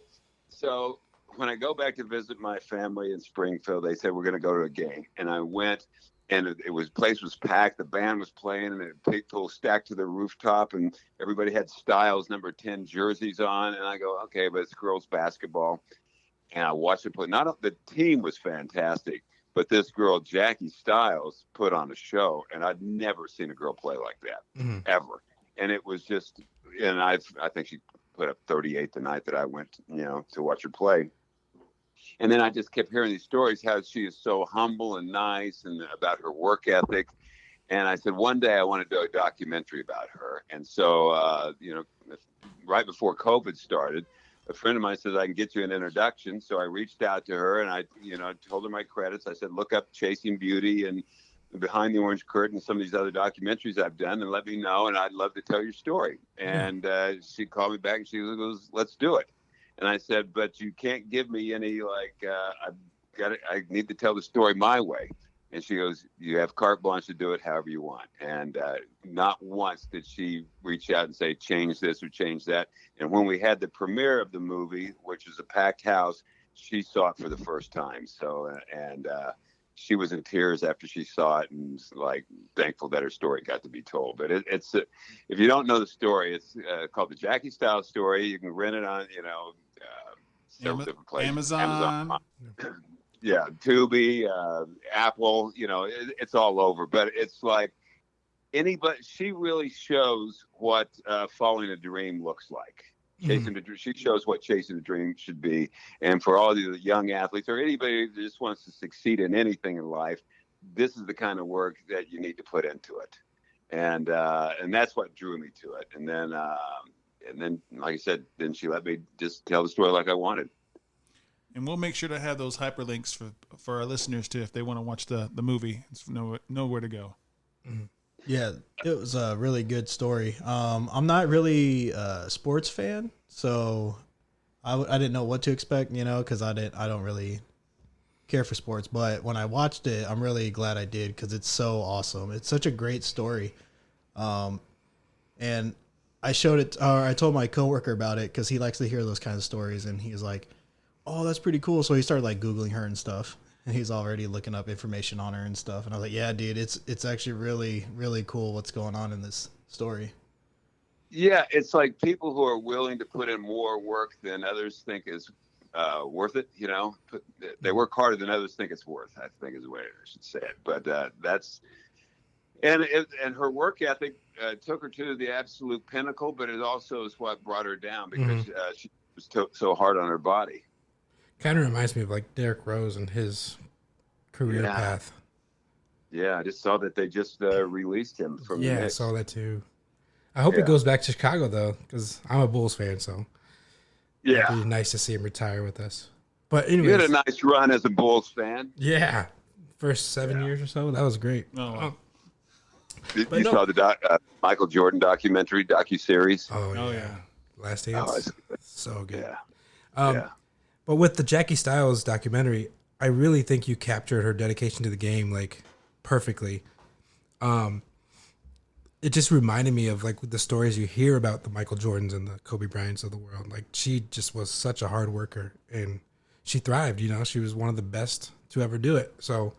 so when I go back to visit my family in Springfield, they said we're going to go to a game, and I went, and place was packed. The band was playing, and people stacked to the rooftop, and everybody had Stiles number 10 jerseys on. And I go, okay, but it's girls basketball, and I watched it play. The team was fantastic, but this girl Jackie Stiles put on a show, and I'd never seen a girl play like that ever. And it was just, and I think she put up 38 the night that I went, to watch her play. And then I just kept hearing these stories, how she is so humble and nice, and about her work ethic. And I said, one day I want to do a documentary about her. And so, right before COVID started, a friend of mine says, I can get you an introduction. So I reached out to her, and I told her my credits. I said, look up Chasing Beauty and Behind the Orange Curtain, some of these other documentaries I've done, and let me know. And I'd love to tell your story. And she called me back, and she goes, let's do it. And I said, but you can't give me any, I need to tell the story my way. And she goes, you have carte blanche to do it however you want. And not once did she reach out and say, change this or change that. And when we had the premiere of the movie, which was a packed house, she saw it for the first time. So, she was in tears after she saw it, and was thankful that her story got to be told. But it's if you don't know the story, it's called the Jackie Stiles story. You can rent it on several different places. Amazon. Yeah, Tubi, Apple. It's all over. But it's like anybody. She really shows what following a dream looks like. She shows what chasing a dream should be. And for all the young athletes or anybody that just wants to succeed in anything in life, this is the kind of work that you need to put into it. And that's what drew me to it. And then, like I said, then she let me just tell the story like I wanted. And we'll make sure to have those hyperlinks for our listeners too, if they want to watch the movie. It's nowhere to go. Mm-hmm. Yeah, it was a really good story. I'm not really a sports fan, so I didn't know what to expect, because I don't really care for sports. But when I watched it, I'm really glad I did, because it's so awesome. It's such a great story. And I showed it, or I told my coworker about it, because he likes to hear those kinds of stories, and he was like, "Oh, that's pretty cool." So he started Googling her and stuff. And he's already looking up information on her and stuff. And I was like, yeah, dude, it's actually really, really cool what's going on in this story. Yeah, it's like people who are willing to put in more work than others think is worth it, They work harder than others think it's worth, I think is the way I should say it. But that's... And her work ethic took her to the absolute pinnacle, but it also is what brought her down, because she was so hard on her body. Kind of reminds me of Derrick Rose and his career path. Yeah, I just saw that they just released him from the Knicks. I saw that too. I hope he goes back to Chicago though, because I'm a Bulls fan, so it'd be nice to see him retire with us. But anyways, you had a nice run as a Bulls fan. Yeah, first 7 years or so, that was great. Oh. You saw the Michael Jordan docuseries? Oh yeah, Last Dance. So good. Yeah. But with the Jackie Stiles documentary, I really think you captured her dedication to the game perfectly. It just reminded me of the stories you hear about the Michael Jordans and the Kobe Bryants of the world. She just was such a hard worker, and she thrived. She was one of the best to ever do it. So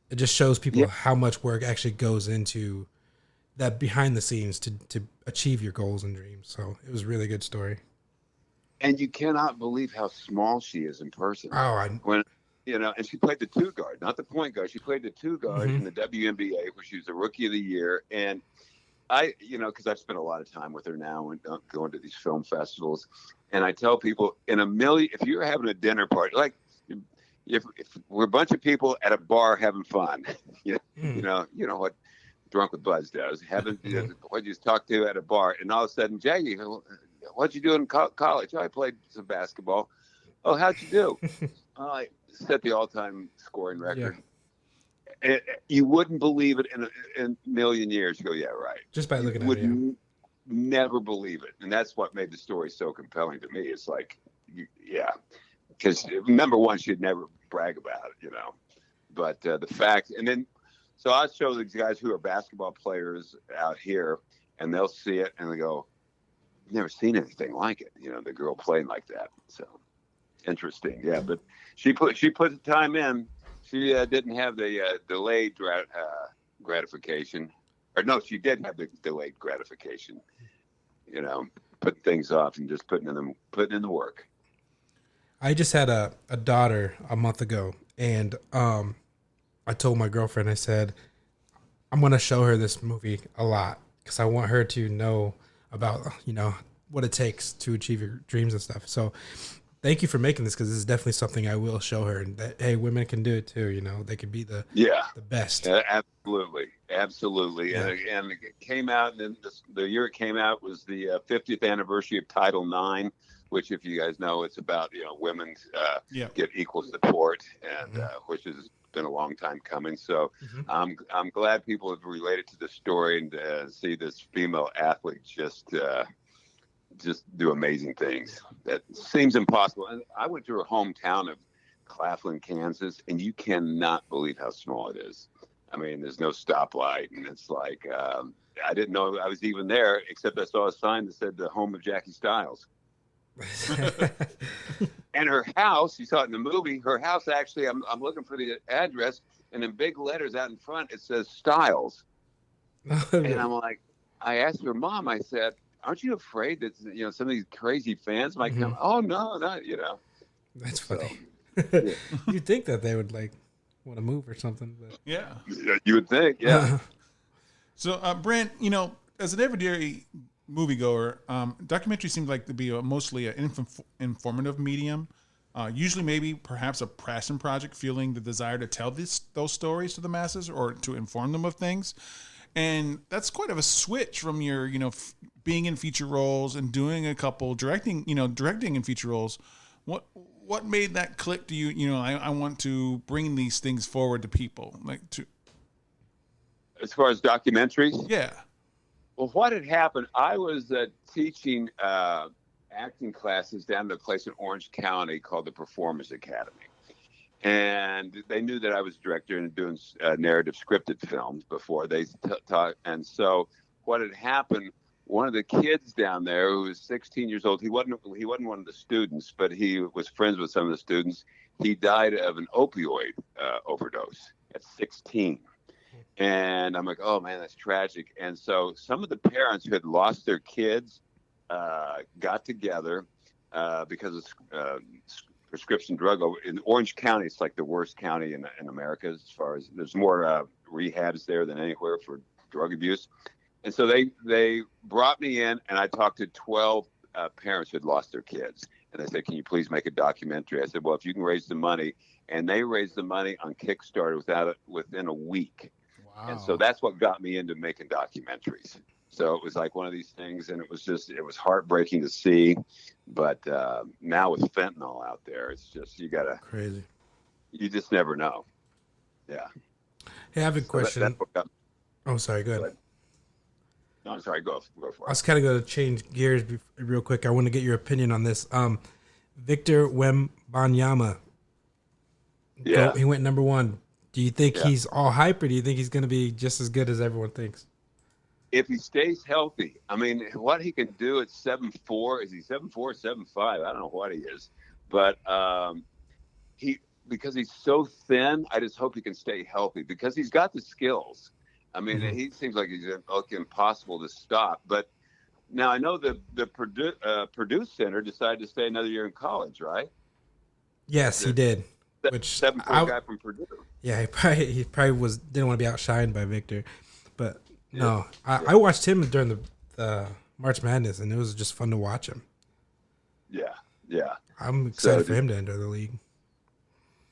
it just shows people how much work actually goes into that behind the scenes to achieve your goals and dreams. So it was a really good story. And you cannot believe how small she is in person. Oh, and she played the two guard, not the point guard. She played the two guard in the WNBA, where she was the Rookie of the Year. And I, because I've spent a lot of time with her now and going to these film festivals, and I tell people, if you're having a dinner party, like if we're a bunch of people at a bar having fun, you know what Drunk with Buzz does, what you talk to at a bar, and all of a sudden, Jackie, what'd you do in college? Oh, I played some basketball. Oh, how'd you do? I set the all-time scoring record. Yeah. You wouldn't believe it in a million years. You go, yeah, right. Just by looking at it. You would never believe it. And that's what made the story so compelling to me. It's like, because number one, she'd never brag about it, But the fact, and then, so I show these guys who are basketball players out here, and they'll see it and they go, never seen anything like it. The girl playing like that. So interesting. Yeah. But she put the time in. She didn't have the delayed gratification, or no, she did have the delayed gratification, putting things off and just putting in the work. I just had a daughter a month ago, and I told my girlfriend, I said, I'm going to show her this movie a lot because I want her to know about, what it takes to achieve your dreams and stuff. So thank you for making this, because this is definitely something I will show her, and that, hey, women can do it too. They could be the best. Absolutely. Yeah. And it came out, and the year it came out was the 50th anniversary of Title IX, which, if you guys know, it's about, women get equal support, and which has been a long time coming. So I'm glad people have related to the story and see this female athlete just do amazing things. That seems impossible. And I went to her hometown of Claflin, Kansas, and you cannot believe how small it is. I mean, there's no stoplight, and it's like I didn't know I was even there, except I saw a sign that said the home of Jackie Stiles. And her house, you saw it in the movie, her house actually, I'm looking for the address, and in big letters out in front, it says Stiles. And I'm like, I asked her mom, I said, aren't you afraid that, some of these crazy fans might come? Oh, no, not, That's funny. So, you'd think that they would want to move or something. But. Yeah. You would think, yeah. So, Brent, as an everyday moviegoer, documentary seems like to be mostly an informative medium. Usually maybe perhaps a passion project, feeling the desire to tell those stories to the masses or to inform them of things. And that's quite of a switch from your, being in feature roles and doing a couple directing in feature roles. What made that click to you? I want to bring these things forward to people, as far as documentaries. Yeah. Well, what had happened, I was teaching acting classes down to a place in Orange County called the Performers Academy. And they knew that I was a director and doing narrative scripted films before they taught. And so what had happened, one of the kids down there who was 16 years old, he wasn't one of the students, but he was friends with some of the students. He died of an opioid overdose at 16. And I'm like, oh, man, that's tragic. And so some of the parents who had lost their kids got together because of prescription drug in Orange County. It's like the worst county in America as far as there's more rehabs there than anywhere for drug abuse. And so they brought me in, and I talked to 12 parents who had lost their kids. And they said, can you please make a documentary? I said, well, if you can raise the money. And they raised the money on Kickstarter within a week. Wow. And so that's what got me into making documentaries. So it was like one of these things, and it was heartbreaking to see. But now with fentanyl out there, it's just, crazy. You just never know. Yeah. Hey, I have a question. Sorry, go ahead. No, I'm sorry, go for it. I was kind of going to change gears real quick. I want to get your opinion on this. Victor Wembanyama. Yeah. He went number 1. Do you think he's all hype, or do you think he's going to be just as good as everyone thinks? If he stays healthy, I mean, what he can do at 7'4", is he 7'4", 7'5"? I don't know what he is, but because he's so thin, I just hope he can stay healthy because he's got the skills. I mean, he seems like he's impossible to stop. But now I know the Purdue Center decided to stay another year in college, right? Yes, he did. which 7'4" guy from Purdue. Yeah, he probably didn't want to be outshined by Victor, but no, I watched him during the March Madness, and it was just fun to watch him. Yeah. I'm excited for him to enter the league.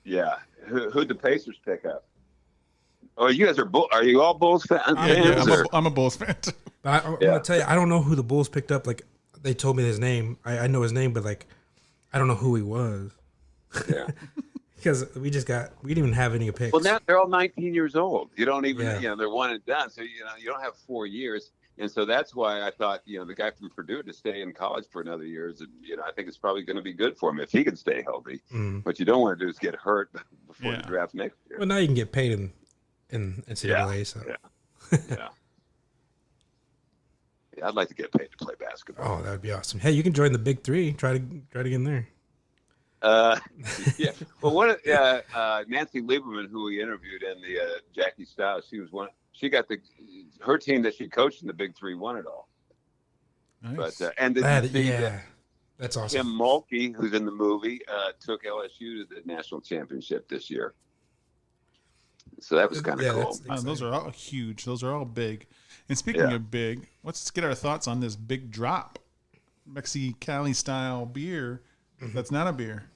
Yeah, who'd the Pacers pick up? Oh, you guys are you all Bulls fans? I'm a Bulls fan too. But I'm gonna tell you, I don't know who the Bulls picked up. Like, they told me his name. I know his name, but like, I don't know who he was. Yeah. Because we didn't even have any picks. Well, now they're all 19 years old. You don't even, Yeah. they're one and done. So, you don't have 4 years. And so that's why I thought, the guy from Purdue to stay in college for another year is, I think it's probably going to be good for him if he can stay healthy. What you don't want to do is get hurt before the draft next year. Well, now you can get paid in NCAA. So. Yeah. I'd like to get paid to play basketball. Oh, that would be awesome. Hey, you can join the Big Three. Try to get in there. Yeah. Well, Nancy Lieberman, who we interviewed, and the Jackie Stiles, she was one. She got her team that she coached in the Big Three won it all. Nice. But and that's awesome. Tim Mulkey, who's in the movie, took LSU to the national championship this year. So that was kind of cool. Those are all huge. Those are all big. And speaking of big, let's get our thoughts on this big drop, Mexicali style beer. That's not a beer.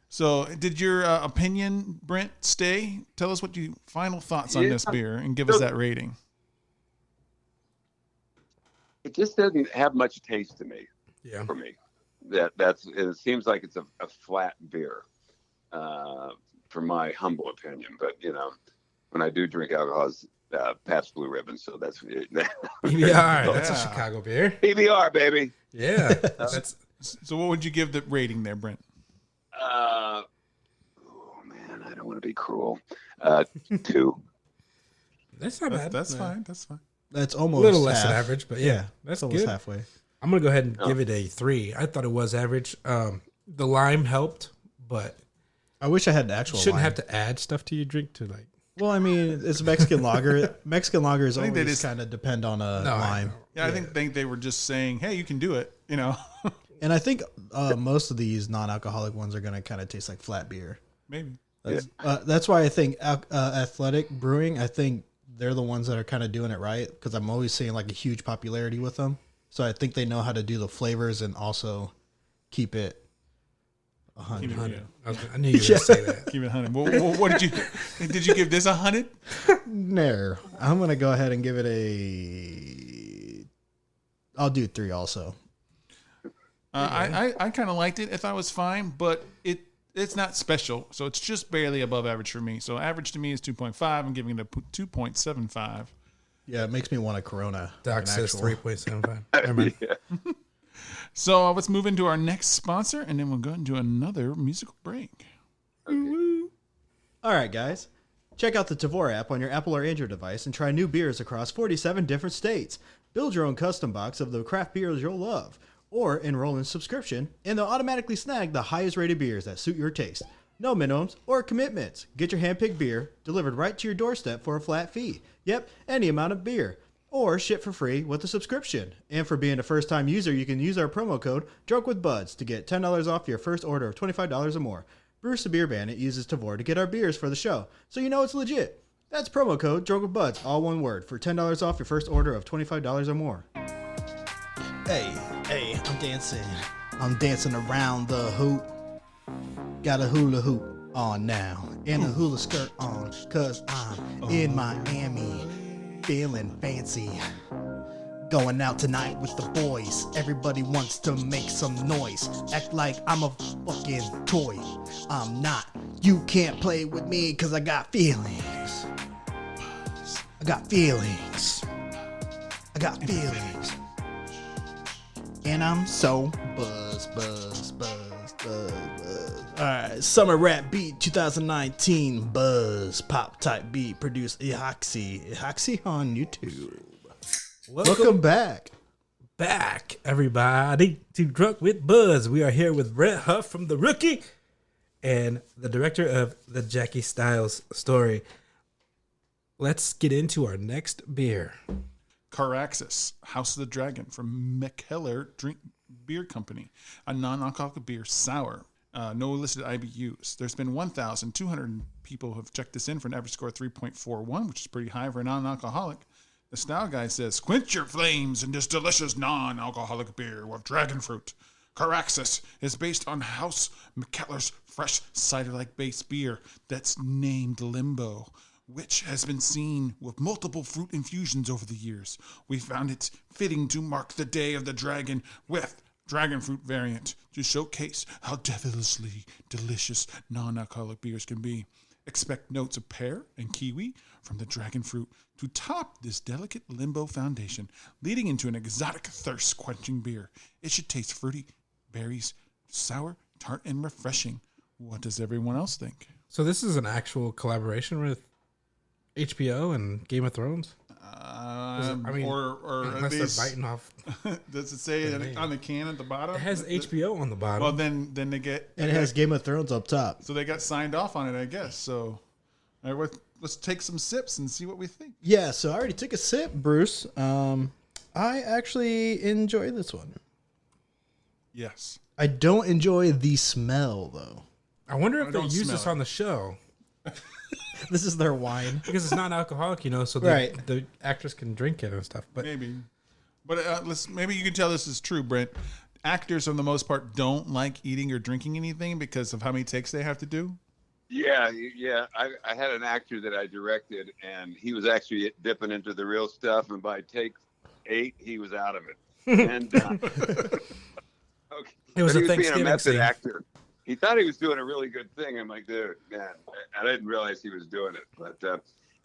So, did your opinion, Brent, stay? Tell us what you final thoughts on this beer and give us that rating. It just doesn't have much taste to me. Yeah. For me, it seems like it's a flat beer, from my humble opinion. But when I do drink alcohol, it's Pabst Blue Ribbon. So that's PBR. That's a Chicago beer. PBR, baby. Yeah. So what would you give the rating there, Brent? Man, I don't want to be cruel. 2. That's not bad. That's fine. That's fine. That's almost a little less half. than average, but yeah, that's almost good. halfway. I'm gonna go ahead and give it a 3. I thought it was average. The lime helped, but I wish I had the actual. You shouldn't lime. have to add stuff to your drink to like. Well, I mean, it's Mexican lager. Mexican lagers think they always just kind of depend on a lime. Yeah, I think they were just saying, "Hey, you can do it," And I think most of these non-alcoholic ones are going to kind of taste like flat beer. Maybe. That's why I think Athletic Brewing, I think they're the ones that are kind of doing it right, because I'm always seeing like a huge popularity with them. So I think they know how to do the flavors and also keep it 100. I knew you were gonna say that. Keep it 100. Well, what did you give this 100? No, I'm going to go ahead and give it I'll do 3 also. I kind of liked it. I thought it was fine, but it's not special, so it's just barely above average for me. So average to me is 2.5. I'm giving it a 2.75. Yeah, it makes me want a Corona. Doc says 3.75. So let's move into our next sponsor, and then we'll go into another musical break. Okay. All right, guys. Check out the Tavor app on your Apple or Android device and try new beers across 47 different states. Build your own custom box of the craft beers you'll love, or enroll in a subscription, and they'll automatically snag the highest rated beers that suit your taste. No minimums or commitments. Get your hand-picked beer delivered right to your doorstep for a flat fee. Yep, any amount of beer. Or ship for free with a subscription. And for being a first-time user, you can use our promo code DRUNKWITHBUDS to get $10 off your first order of $25 or more. Bruce the Beer Bandit uses Tavor to get our beers for the show, so you know it's legit. That's promo code DRUNKWITHBUDS, all one word, for $10 off your first order of $25 or more. Hey, I'm dancing. I'm dancing around the hoop. Got a hula hoop on now, and a hula skirt on, cause I'm in Miami, feeling fancy. Going out tonight with the boys. Everybody wants to make some noise. Act like I'm a fucking toy. I'm not. You can't play with me cause I got feelings. I got feelings. I got feelings. And I'm so buzz. Alright, Summer Rap Beat 2019 Buzz Pop Type Beat produced Ehoxy on YouTube. Welcome back, everybody, to Drunk with Buzz. We are here with Brent Huff from The Rookie and the director of the Jackie Stiles story. Let's get into our next beer. Caraxis, House of the Dragon from McKellar Beer Company, a non-alcoholic beer sour. No listed IBUs. There's been 1,200 people who have checked this in for an average score of 3.41, which is pretty high for a non-alcoholic. The Style Guy says, quench your flames in this delicious non-alcoholic beer with dragon fruit. Caraxis is based on House McKellar's fresh cider-like base beer that's named Limbo, which has been seen with multiple fruit infusions over the years. We found it fitting to mark the Day of the Dragon with dragon fruit variant to showcase how devilishly delicious non-alcoholic beers can be. Expect notes of pear and kiwi from the dragon fruit to top this delicate Limbo foundation, leading into an exotic thirst-quenching beer. It should taste fruity, berries, sour, tart, and refreshing. What does everyone else think? So this is an actual collaboration with HBO and Game of Thrones? Or unless they're biting off. Does it say on the can at the bottom? It has HBO on the bottom. Well, then they get... And it has Game of Thrones up top. So they got signed off on it, I guess. So all right, let's take some sips and see what we think. Yeah, so I already took a sip, Bruce. I actually enjoy this one. Yes. I don't enjoy the smell, though. I wonder if they don't use smell this it. on the show. This is their wine. Because it's not alcoholic, so Right. the actors can drink it and stuff. But Maybe. But maybe you can tell this is true, Brent. Actors, for the most part, don't like eating or drinking anything because of how many takes they have to do. Yeah. I had an actor that I directed, and he was actually dipping into the real stuff, and by take 8, he was out of it. And okay. It was But a he being Thanksgiving method scene. actor. He thought he was doing a really good thing. I'm like, dude, man, I didn't realize he was doing it. But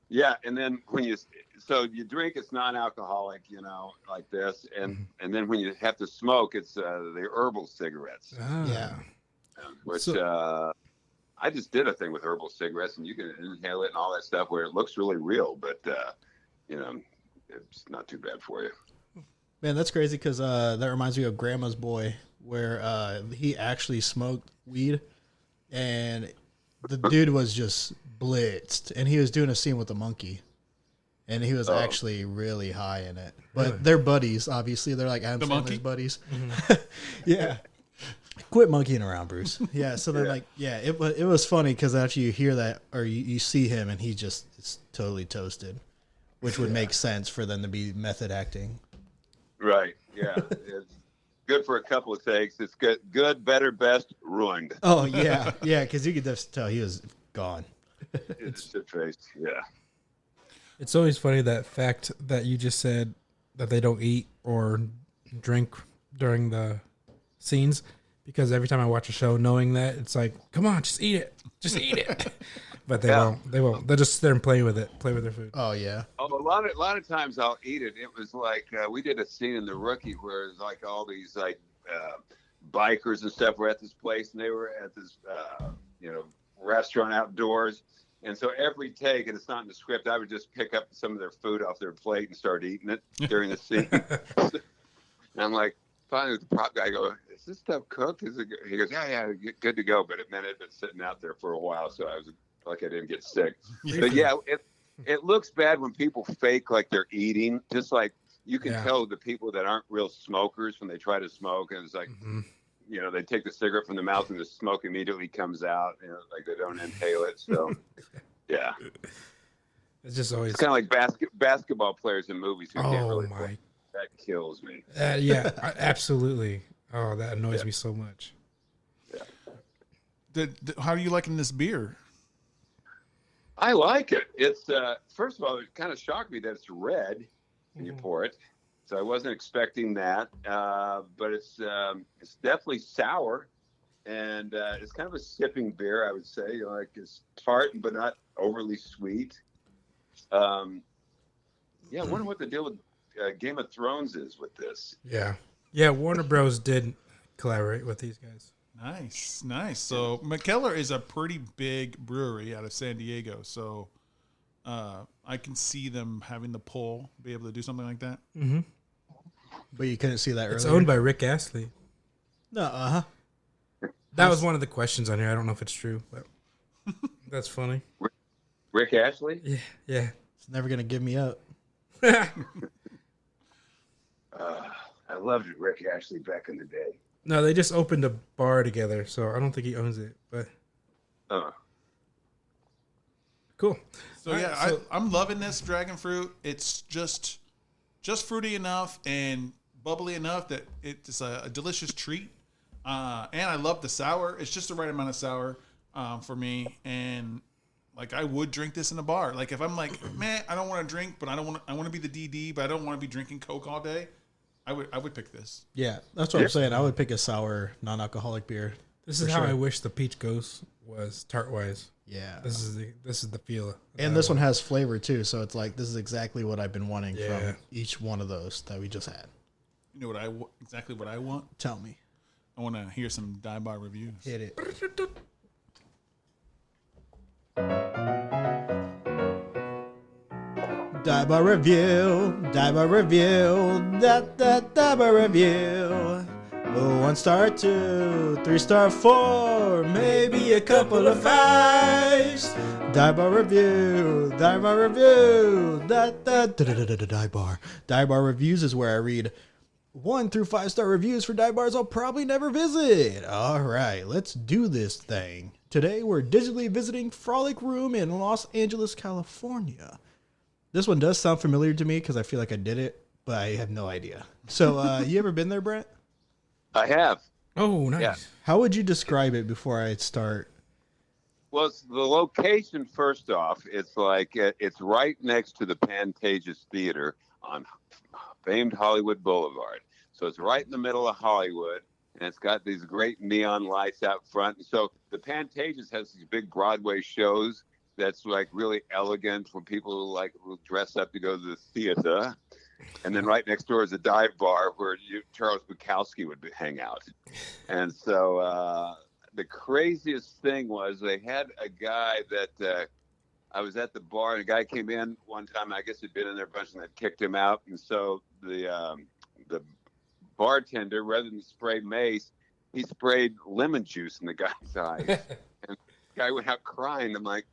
yeah, and then when you drink, it's non-alcoholic, like this, and then when you have to smoke, it's the herbal cigarettes, Yeah. which I just did a thing with herbal cigarettes, and you can inhale it and all that stuff where it looks really real, but it's not too bad for you. Man, that's crazy because that reminds me of Grandma's Boy, where he actually smoked weed, and the dude was just blitzed, and he was doing a scene with a monkey, and he was actually really high in it. But Really? they're buddies, obviously. They're like Adam The Sandler's monkey? buddies. Yeah. Quit monkeying around, Bruce. Yeah, so they're it was funny because after you hear that, or you see him, and he just is totally toasted, which would make sense for them to be method acting. Right. Yeah. It's good for a couple of takes. It's good, better, best, ruined. Oh, yeah. Yeah, because you could just tell he was gone. It's shit faced. Yeah. it's always funny that fact that you just said that they don't eat or drink during the scenes, because every time I watch a show knowing that, it's like, come on, just eat it. Just eat it. But they won't. They won't. They'll just sit there and play with their food. Oh, yeah. Oh, a lot of times I'll eat it. It was like we did a scene in The Rookie where it's like all these bikers and stuff were at this place, and they were at this restaurant outdoors. And so every take, and it's not in the script, I would just pick up some of their food off their plate and start eating it during the scene. And I'm like, finally, the prop guy, I go, is this stuff cooked? Is it good? He goes, yeah, good to go. But it meant it had been sitting out there for a while, so I was like, I didn't get sick. But yeah, it looks bad when people fake like they're eating. Just like you can tell the people that aren't real smokers when they try to smoke, and it's like, they take the cigarette from the mouth and the smoke immediately comes out. Like they don't inhale it. So yeah, It's just always. it's kind of like basketball players in movies who can't Oh really. my. That kills me. Yeah, absolutely. Oh, that annoys me so much. How are you liking this beer? I like it. It's first of all, it kind of shocked me that it's red when you pour it, so I wasn't expecting that. But it's definitely sour, and it's kind of a sipping beer, I would say. Like it's tart but not overly sweet. I wonder what the deal with Game of Thrones is with this. Yeah. Warner Bros. Did collaborate with these guys. Nice. So McKellar is a pretty big brewery out of San Diego. So I can see them having the pull, be able to do something like that. Mm-hmm. But you couldn't see that earlier. It's owned by Rick Astley. No, That was one of the questions on here. I don't know if it's true, but that's funny. Rick Astley? Yeah. It's never going to give me up. I loved Rick Astley back in the day. No, they just opened a bar together, so I don't think he owns it. But cool. So yeah, I'm loving this dragon fruit. It's just fruity enough and bubbly enough that it's a delicious treat. And I love the sour. It's just the right amount of sour for me. And like I would drink this in a bar. Like if I'm like, man, I don't want to drink, but I want to be the DD, but I don't want to be drinking Coke all day. I would pick this. Yeah, that's what I'm saying. I would pick a sour, non-alcoholic beer. This is how I wish the peach ghost was tart wise. Yeah, this is the feel. And this one has flavor too, so it's like this is exactly what I've been wanting from each one of those that we just had. You know what exactly what I want? Tell me. I want to hear some dive bar reviews. Hit it. Dive bar review, dive bar review, dive bar review. 1 star, 2, 3 star, 4, maybe a couple of 5s. Dive bar review, dive bar review, dive bar. Dive bar reviews is where I read 1 through 5 star reviews for dive bars I'll probably never visit. All right, let's do this thing. Today we're digitally visiting Frolic Room in Los Angeles, California. This one does sound familiar to me because I feel like I did it, but I have no idea. So, you ever been there, Brent? I have. Oh, nice. Yeah. How would you describe it before I start? Well, it's the location, first off, it's like it's right next to the Pantages Theater on famed Hollywood Boulevard. So it's right in the middle of Hollywood, and it's got these great neon lights out front. And so the Pantages has these big Broadway shows that's like really elegant for people who dress up to go to the theater. And then right next door is a dive bar where Charles Bukowski would hang out. And so the craziest thing was they had a guy that I was at the bar, and a guy came in one time. I guess he'd been in there a bunch, and they'd kicked him out. And so the bartender, rather than spray mace, he sprayed lemon juice in the guy's eyes. And the guy went out crying. I'm like,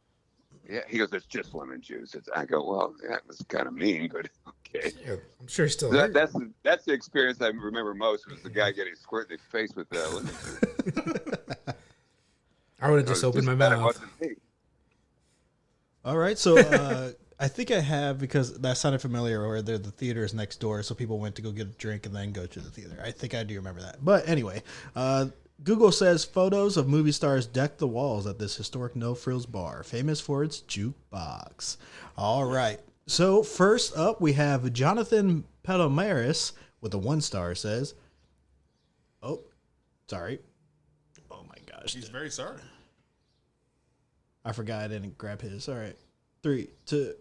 yeah. He goes, it's just lemon juice. I go, well, that was kind of mean, but okay. Yeah, I'm sure he's still that's the experience I remember most, was the guy getting squirted in the face with lemon juice. I would have just opened my mouth. All right, so I think I have, because that sounded familiar, or the theater is next door, so people went to go get a drink and then go to the theater. I think I do remember that. But anyway, Google says photos of movie stars deck the walls at this historic no-frills bar, famous for its jukebox. All right. So first up, we have Jonathan Palomares with a 1 star says, oh, sorry. Oh my gosh. He's very sorry. I forgot I didn't grab his. All right. 3, 2.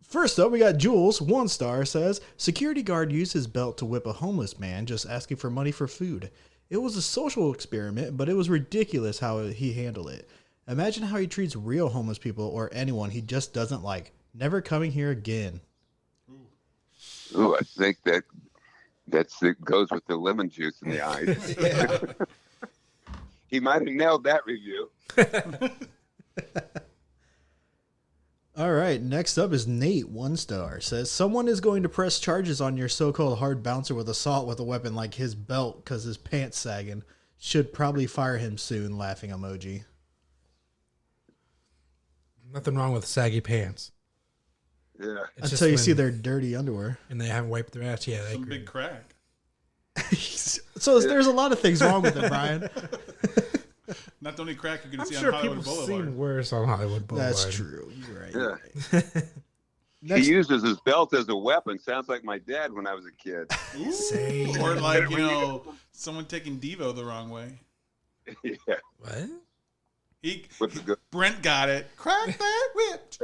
First up, we got Jules, 1 star says, security guard used his belt to whip a homeless man just asking for money for food. It was a social experiment, but it was ridiculous how he handled it. Imagine how he treats real homeless people or anyone he just doesn't like. Never coming here again. Ooh, I think it goes with the lemon juice in the eyes. He might have nailed that review. All right, next up is Nate, 1 star, says, someone is going to press charges on your so-called hard bouncer with assault with a weapon like his belt because his pants sagging. Should probably fire him soon, laughing emoji. Nothing wrong with saggy pants. Yeah. It's Until you just see their dirty underwear. and they haven't wiped their ass. Yeah, Some big crack. So there's a lot of things wrong with it, Brian. Not the only crack you can I'm see sure on Hollywood people have Boulevard. seen worse on Hollywood Boulevard. That's true. You're right. Yeah. Next, He uses his belt as a weapon. Sounds like my dad when I was a kid. Ooh. Same. Or like, someone taking Devo the wrong way. Yeah. What? With the good. Brent got it. Crack that whip.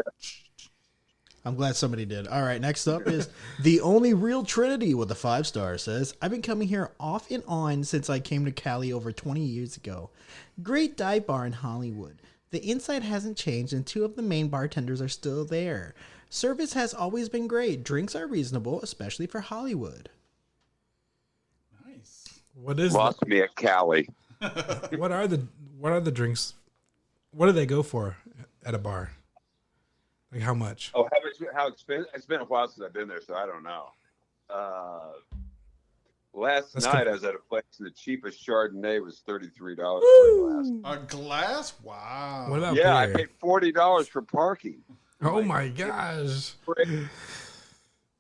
I'm glad somebody did. All right, next up is the only real Trinity with a 5 star says, I've been coming here off and on since I came to Cali over 20 years ago. Great dive bar in Hollywood. The inside hasn't changed and 2 of the main bartenders are still there. Service has always been great. Drinks are reasonable, especially for Hollywood. Nice. What is Lost me at Cali. what are the drinks? What do they go for at a bar? Like how much? Oh, how expensive? It's been a while since I've been there, so I don't know. Last That's night I was at a place. The cheapest Chardonnay was $33 for a glass. A glass? Wow. What about Yeah, I beer? paid $40 for parking. Oh my gosh.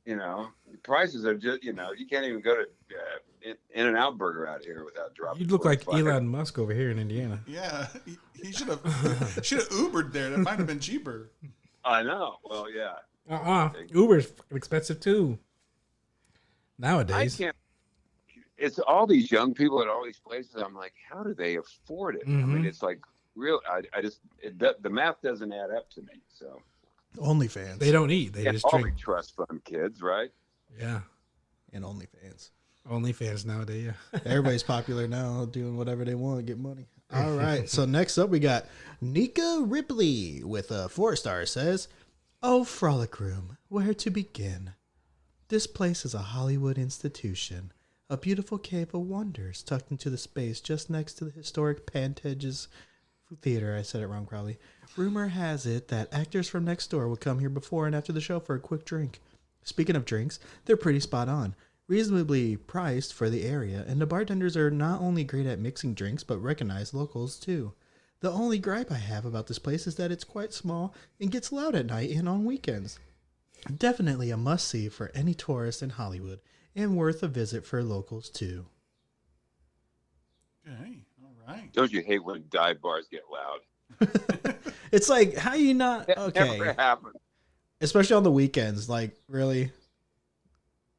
You know, the prices are just, you can't even go to In-N-Out Burger out here without dropping. You look like 45. Elon Musk over here in Indiana. Yeah, he should have Ubered there. That might have been cheaper. I know. Well, yeah. Uber's expensive too. I Nowadays. can't. It's all these young people at all these places. I'm like, how do they afford it? I mean, it's like real. The math doesn't add up to me. So OnlyFans. They don't eat. They just all drink. we trust fund kids, right? Yeah. And OnlyFans. OnlyFans nowadays, yeah. Everybody's popular now, doing whatever they want to get money. All right. So next up, we got Nika Ripley with a 4-star says, "Oh, Frolic Room, where to begin? This place is a Hollywood institution, a beautiful cave of wonders tucked into the space just next to the historic Pantages Theater." I said it wrong, probably. Rumor has it that actors from next door will come here before and after the show for a quick drink. Speaking of drinks, they're pretty spot on. Reasonably priced for the area, and the bartenders are not only great at mixing drinks, but recognize locals too. The only gripe I have about this place is that it's quite small and gets loud at night and on weekends. Definitely a must-see for any tourist in Hollywood, and worth a visit for locals too. Okay, all right. Don't you hate when dive bars get loud? It's like, how you not... That Okay. never happened. Especially on the weekends, like, really?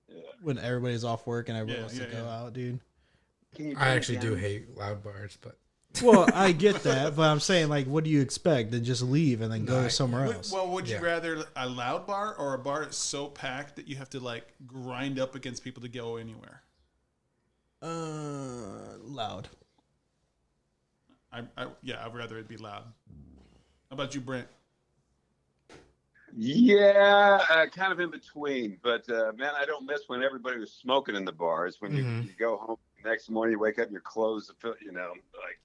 Yeah. When everybody's off work and everyone wants to Yeah, go yeah. out, dude. Can you I turn it actually do down? hate loud bars, but Well, I get that, but I'm saying, like, what do you expect? Then just leave and then go Nah, somewhere else. Well, would you Yeah. rather a loud bar or a bar that's so packed that you have to like grind up against people to go anywhere? Loud. I'd rather it be loud. How about you, Brent? Yeah, kind of in between. But man, I don't miss when everybody was smoking in the bars. When you go home the next morning, you wake up, and your clothes, like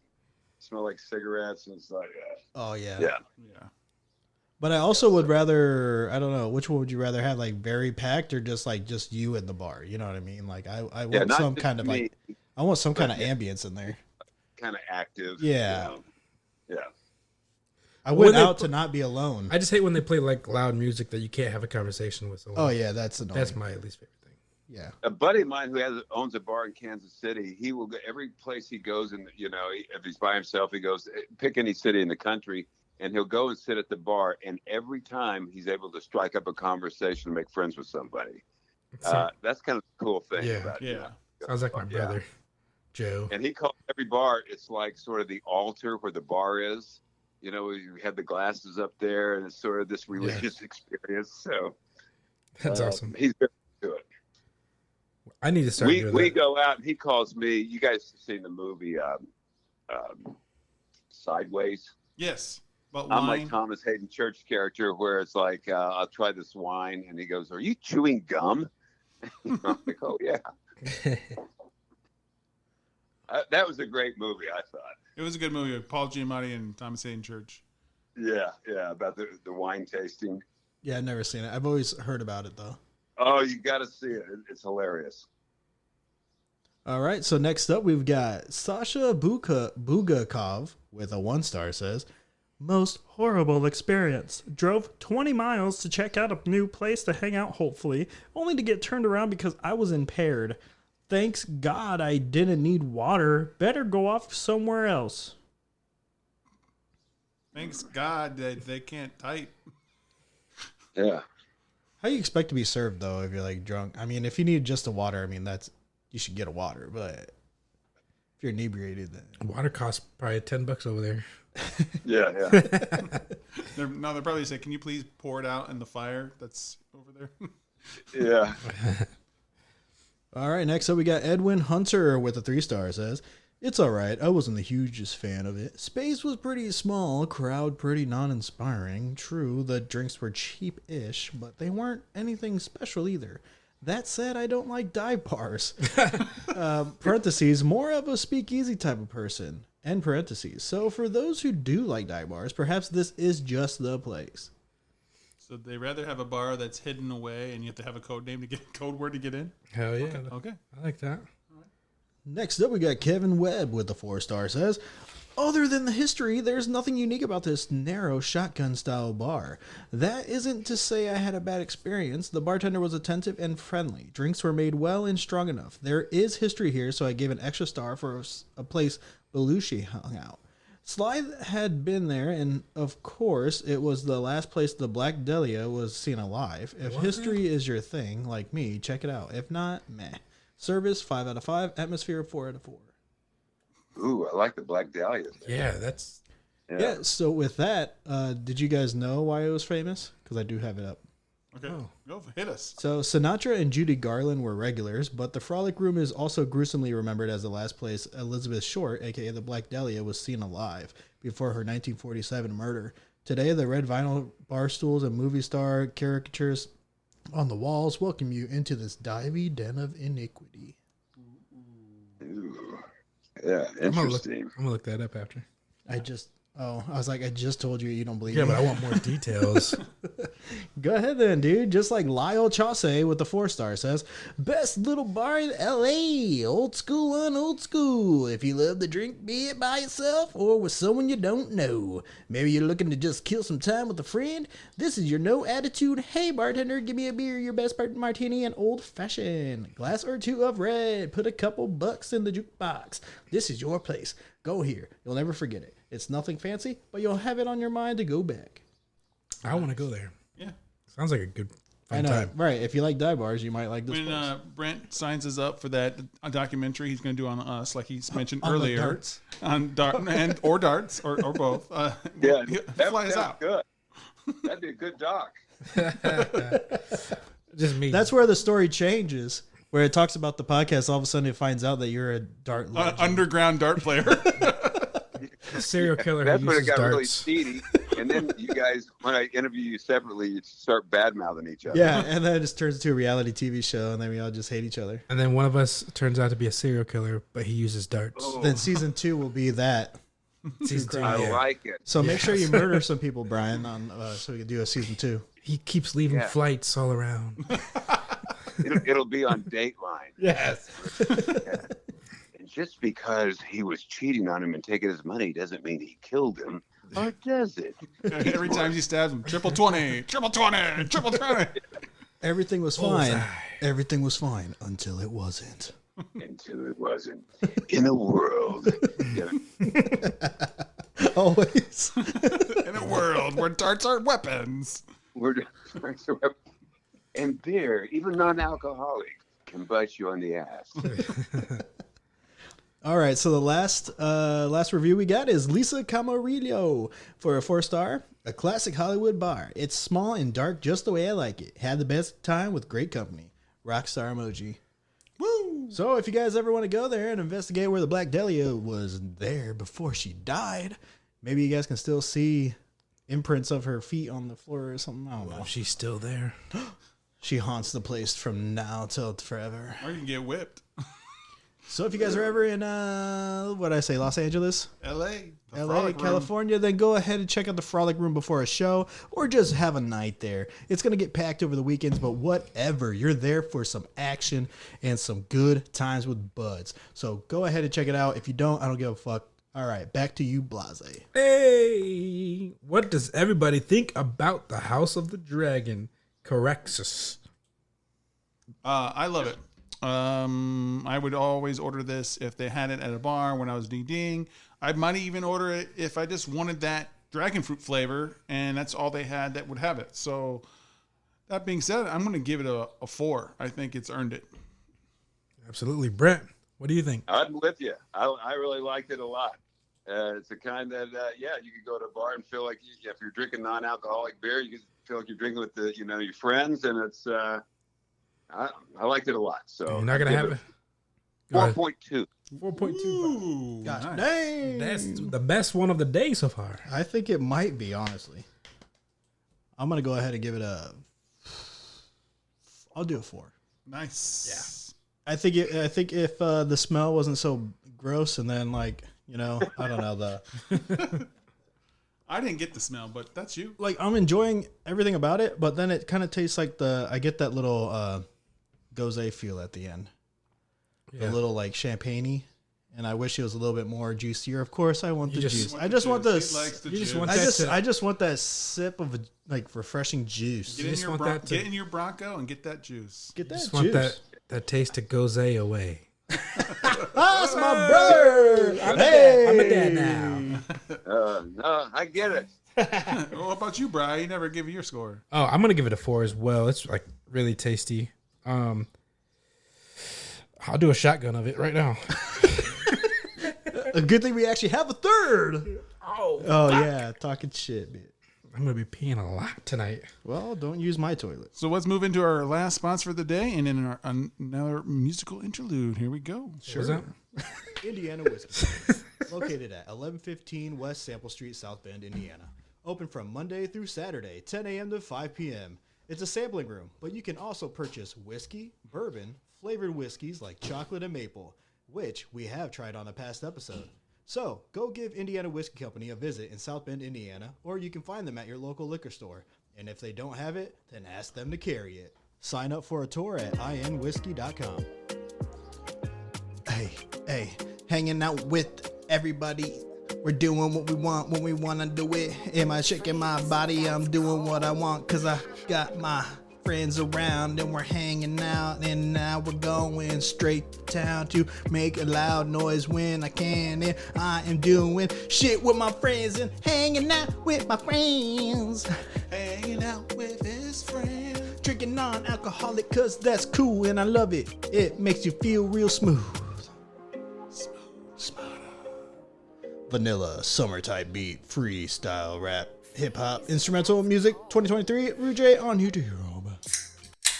smell like cigarettes, and it's like, Oh, yeah. yeah. Yeah. But I also would rather, I don't know, which one would you rather have, like very packed or just you in the bar? You know what I mean? Like I Yeah, want not some just kind of me, like, I want some kind of yeah. ambience in there. kind of active. Yeah. Yeah. I went they out put- to not be alone. I just hate when they play like loud music that you can't have a conversation with someone. Oh yeah, that's annoying. That's my least favorite thing. Yeah. A buddy of mine who owns a bar in Kansas City, he will go every place he goes, and if he's by himself, he goes pick any city in the country, and he'll go and sit at the bar, and every time he's able to strike up a conversation and make friends with somebody. That's kind of the cool thing. Yeah. about Yeah. Sounds like my Yeah. brother, Joe. And he calls every bar, it's like sort of the altar where the bar is. You have the glasses up there, and it's sort of this religious experience. So That's awesome. He's very good to it. I need to start doing We that. go out, and he calls me. You guys have seen the movie Sideways? Yes. But I'm wine. like Thomas Hayden Church character, where it's like, I'll try this wine, and he goes, "Are you chewing gum?" I'm like, "Oh yeah." That was a great movie, I thought. It was a good movie with Paul Giamatti and Thomas Hayden Church. Yeah, about the wine tasting. Yeah, I've never seen it. I've always heard about it though. Oh, you got to see it. It's hilarious. All right, so next up we've got Sasha Bugakov with a 1-star says, "Most horrible experience. Drove 20 miles to check out a new place to hang out, hopefully, only to get turned around because I was impaired. Thanks God I didn't need water. Better go off somewhere else." Thanks God that they can't type. Yeah. How do you expect to be served though if you're like drunk? I mean, if you need just a water, I mean you should get a water, but if you're inebriated, then Water costs probably $10 over there. Yeah. They're probably say, "Can you please pour it out in the fire that's over there?" Yeah. All right, next up we got Edwin Hunter with a 3-star says, "It's all right. I wasn't the hugest fan of it. Space was pretty small, crowd pretty non-inspiring. True, the drinks were cheap-ish, but they weren't anything special either. That said, I don't like dive bars. Parentheses, more of a speakeasy type of person. End parentheses. So for those who do like dive bars, perhaps this is just the place." So they rather have a bar that's hidden away and you have to have a code word to get in? Hell yeah. Okay. I like that. Next up, we got Kevin Webb with the 4-star says, other than the history, there's nothing unique about this narrow shotgun-style bar. That isn't to say I had a bad experience. The bartender was attentive and friendly. Drinks were made well and strong enough. There is history here, so I gave an extra star for a place Belushi hung out. Sly had been there, and of course, it was the last place the Black Dahlia was seen alive. If history is your thing, like me, check it out. If not, meh. Service, 5 out of 5. Atmosphere, 4 out of 4. Ooh, I like the Black Dahlia. Yeah, that's Yeah, so with that, did you guys know why it was famous? Because I do have it up. Okay, go hit us. So Sinatra and Judy Garland were regulars, but the Frolic Room is also gruesomely remembered as the last place Elizabeth Short, a.k.a. the Black Dahlia, was seen alive before her 1947 murder. Today, the red vinyl bar stools and movie star caricatures on the walls welcome you into this divey den of iniquity. Ooh. Yeah, I'm interesting. gonna look that up after. I was like, I just told you don't believe Yeah, me. but I want more details. Go ahead then, dude. Just like Lyle Chaucer with the 4-star says, best little bar in LA. Old school on old school. If you love to drink, be it by yourself or with someone you don't know. Maybe you're looking to just kill some time with a friend. This is your no attitude. Hey bartender, give me a beer, your best martini, and old fashioned. Glass or two of red. Put a couple bucks in the jukebox. This is your place. Go here. You'll never forget it. It's nothing fancy, but you'll have it on your mind to go back. I want to go there. Yeah. Sounds like a good fun I know, time. right? If you like dive bars, you might like this When place. Brent signs us up for that documentary he's going to do on us, like he's mentioned On the earlier, darts? on or darts or both. Yeah, that fly us sounds out. good. That'd be a good doc. Just me. That's where the story changes, where it talks about the podcast. All of a sudden, it finds out that you're a dart legend. Underground dart player. a serial killer That's who when it uses got really darts. seedy. And then you guys, when I interview you separately, you start bad mouthing each other. Yeah, and then it just turns into a reality TV show, and then we all just hate each other. And then one of us turns out to be a serial killer, but he uses darts. Oh, Then season 2 will be that. Season two, I yeah. like it. So make sure you murder some people, Brian, on so we can do a season 2. He keeps leaving Yeah. flights all around. It'll be on Dateline. Yes. And just because he was cheating on him and taking his money doesn't mean he killed him. Or does it? Every time he stabs him, triple 20, triple 20, triple 20. Everything was fine. Bullseye. Everything was fine until it wasn't. Until it wasn't. In a world. Always. In a world where darts are weapons. And beer, even non-alcoholic, can bite you on the ass. All right, so the last review we got is Lisa Camarillo for a 4-star. A classic Hollywood bar. It's small and dark just the way I like it. Had the best time with great company. Rockstar emoji. Woo! So if you guys ever want to go there and investigate where the Black Dahlia was there before she died, maybe you guys can still see imprints of her feet on the floor or something. I don't know. She's still there. She haunts the place from now till forever. Or you can get whipped. So if you guys are ever in, Los Angeles? L.A. the LA, Frolic Room. California, then go ahead and check out the Frolic Room before a show or just have a night there. It's going to get packed over the weekends, but whatever. You're there for some action and some good times with buds. So go ahead and check it out. If you don't, I don't give a fuck. All right, back to you, Blase. Hey, what does everybody think about the House of the Dragon? Correxus. I love it. I would always order this if they had it at a bar when I was DDing. I might even order it if I just wanted that dragon fruit flavor, and that's all they had that would have it. So that being said, I'm going to give it a 4. I think it's earned it. Absolutely. Brent, what do you think? I'm with you. I really liked it a lot. It's the kind that, you could go to a bar and feel like if you're drinking non-alcoholic beer, you could feel like you're drinking with your friends, and it's. I liked it a lot. So You're not going to have it? 4.2. 4.2. Ooh, Gosh, nice. dang. That's the best one of the day so far. I think it might be, honestly. I'm going to go ahead and give it I'll do a 4. Nice. I think if the smell wasn't so gross and then I don't know, I didn't get the smell, but that's you. I'm enjoying everything about it, but then it kind of tastes like I get that little gose feel at the end. a little like champagne-y. And I wish it was a little bit more juicier. Of course, I want the juice. want I the just want the. juice. He likes the You just juice. want I that just to- I just want that sip of like refreshing juice. Get in, just your want that to- get in your Bronco and get that juice. Get that Just juice. want that taste to gose away. That's my brother. I'm a dad now. No, I get it. What about you, Bri? You never give your score. Oh, I'm gonna give it a 4 as well. It's like really tasty. I'll do a shotgun of it right now. A good thing we actually have a third. Oh yeah, talking shit, man. I'm gonna be peeing a lot tonight. Well, don't use my toilet. So let's move into our last sponsor for the day, and then another musical interlude. Here we go. Sure. What's that? Indiana Whiskey, located at 1115 West Sample Street, South Bend, Indiana. Open from Monday through Saturday, 10 a.m. to 5 p.m. It's a sampling room, but you can also purchase whiskey, bourbon, flavored whiskeys like chocolate and maple, which we have tried on a past episode. So, go give Indiana Whiskey Company a visit in South Bend, Indiana, or you can find them at your local liquor store. And if they don't have it, then ask them to carry it. Sign up for a tour at inwhiskey.com. Hey, hanging out with everybody. We're doing what we want when we want to do it. Am I shaking my body? I'm doing what I want because I got my friends around and we're hanging out. And now we're going straight to town to make a loud noise when I can. And I am doing shit with my friends and hanging out with my friends. Hanging out with his friend. Drinking non-alcoholic cause that's cool and I love it. It makes you feel real smooth. Vanilla, summer type beat, freestyle rap, hip hop, instrumental music, 2023, Rouge on YouTube.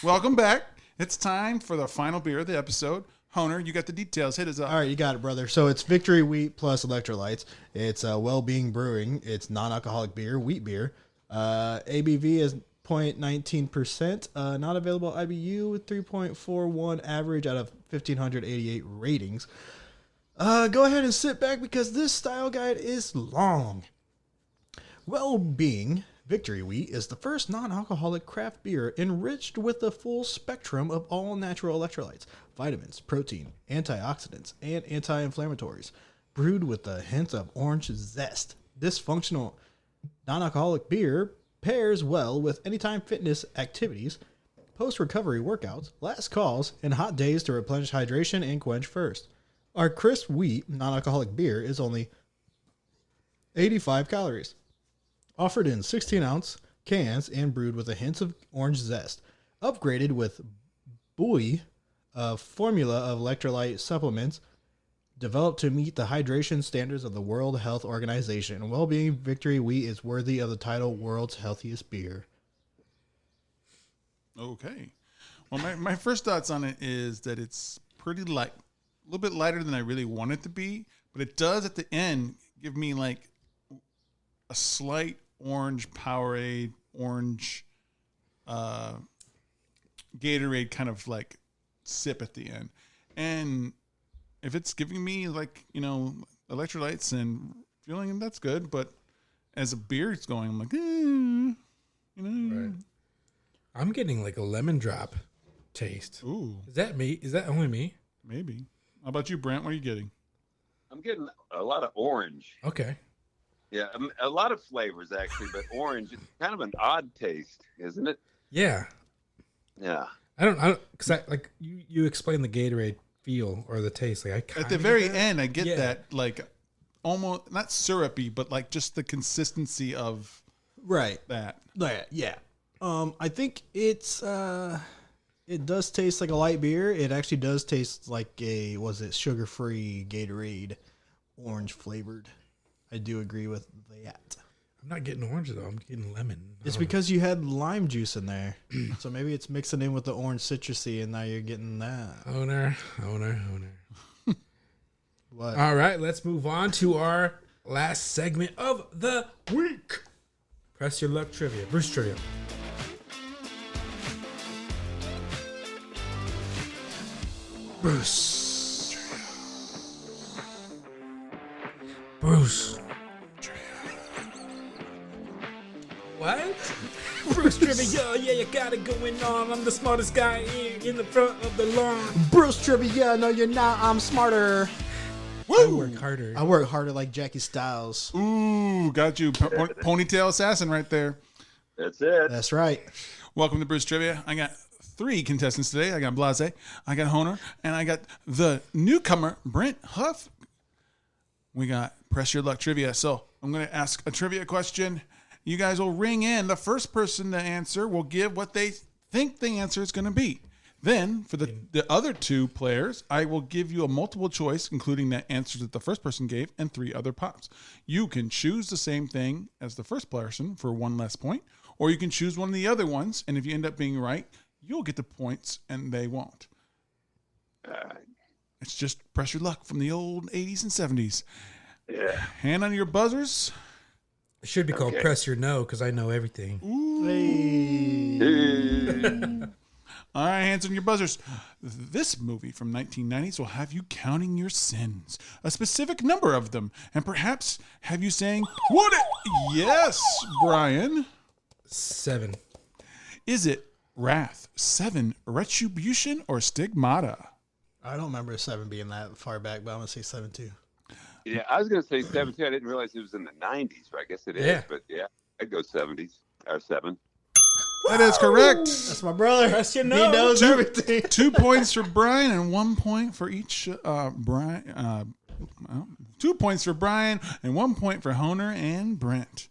Welcome back. It's time for the final beer of the episode. Honer, you got the details. Hit us up. All right, you got it, brother. So it's Victory Wheat plus electrolytes. It's Well-Being Brewing. It's non-alcoholic beer, wheat beer. ABV is 0.19%. Not available IBU, 3.41 average out of 1,588 ratings. Go ahead and sit back because this style guide is long. Well-Being Victory Wheat is the first non-alcoholic craft beer enriched with a full spectrum of all natural electrolytes, vitamins, protein, antioxidants, and anti-inflammatories, brewed with a hint of orange zest. This functional non-alcoholic beer pairs well with anytime fitness activities, post-recovery workouts, last calls, and hot days to replenish hydration and quench thirst. Our crisp wheat non-alcoholic beer is only 85 calories. Offered in 16-ounce cans and brewed with a hint of orange zest. Upgraded with Buoy, a formula of electrolyte supplements developed to meet the hydration standards of the World Health Organization. Well-Being Victory Wheat is worthy of the title World's Healthiest Beer. Okay. Well, my first thoughts on it is that it's pretty light. A little bit lighter than I really want it to be, but it does at the end give me like a slight orange Powerade, orange Gatorade kind of like sip at the end. And if it's giving me like, electrolytes and feeling, that's good. But as a beer it's going, I'm like, Right. I'm getting like a lemon drop taste. Ooh, Is that me? Is that only me? maybe. How about you, Brent? What are you getting? I'm getting a lot of orange. Okay. Yeah, a lot of flavors actually, but orange is kind of an odd taste, isn't it? Yeah. Yeah. I don't, because I like you explain the Gatorade feel or the taste. Like I At kinda the get very that. end, I get Yeah. that like almost not syrupy, but like just the consistency of Right. that. Yeah. I think it's it does taste like a light beer. It actually does taste like sugar-free Gatorade, orange flavored. I do agree with that. I'm not getting orange though. I'm getting lemon. It's because you had lime juice in there. So maybe it's mixing in with the orange citrusy and now you're getting that. Owner. What? All right, let's move on to our last segment of the week. Press your luck trivia. Bruce trivia. Bruce. What? Bruce Trivia, yeah, you got it going on. I'm the smartest guy in the front of the lawn. Bruce Trivia, no, you're not. I'm smarter. I work harder. I work harder like Jackie Stiles. Ooh, got you. Ponytail assassin right there. That's it. That's right. Welcome to Bruce Trivia. I got 3 contestants today. I got Blase, I got Honer, and I got the newcomer, Brent Huff. We got Press Your Luck Trivia. So I'm going to ask a trivia question. You guys will ring in. The first person to answer will give what they think the answer is going to be. Then, for the other 2 players, I will give you a multiple choice, including the answers that the first person gave and 3 other pops. You can choose the same thing as the first person for 1 less point, or you can choose one of the other ones, and if you end up being right, you'll get the points, and they won't. It's just press your luck from the old 80s and 70s. Yeah. Hand on your buzzers. It should be called Press Your No, because I know everything. All right, hands on your buzzers. This movie from 1990s will have you counting your sins, a specific number of them, and perhaps have you saying, "What?" Yes, Brian. 7. Is it wrath, 7, retribution, or stigmata? I don't remember 7 being that far back, but I'm going to say 7 too. Yeah, I was going to say 17. I didn't realize it was in the 90s, but I guess it is. Yeah. But yeah, I'd go 70s or 7. That is correct. That's my brother. Press your He no. knows everything. 2 points for Brian and 1 point for each Brian. 2 points for Brian and 1 point for Honer and Brent.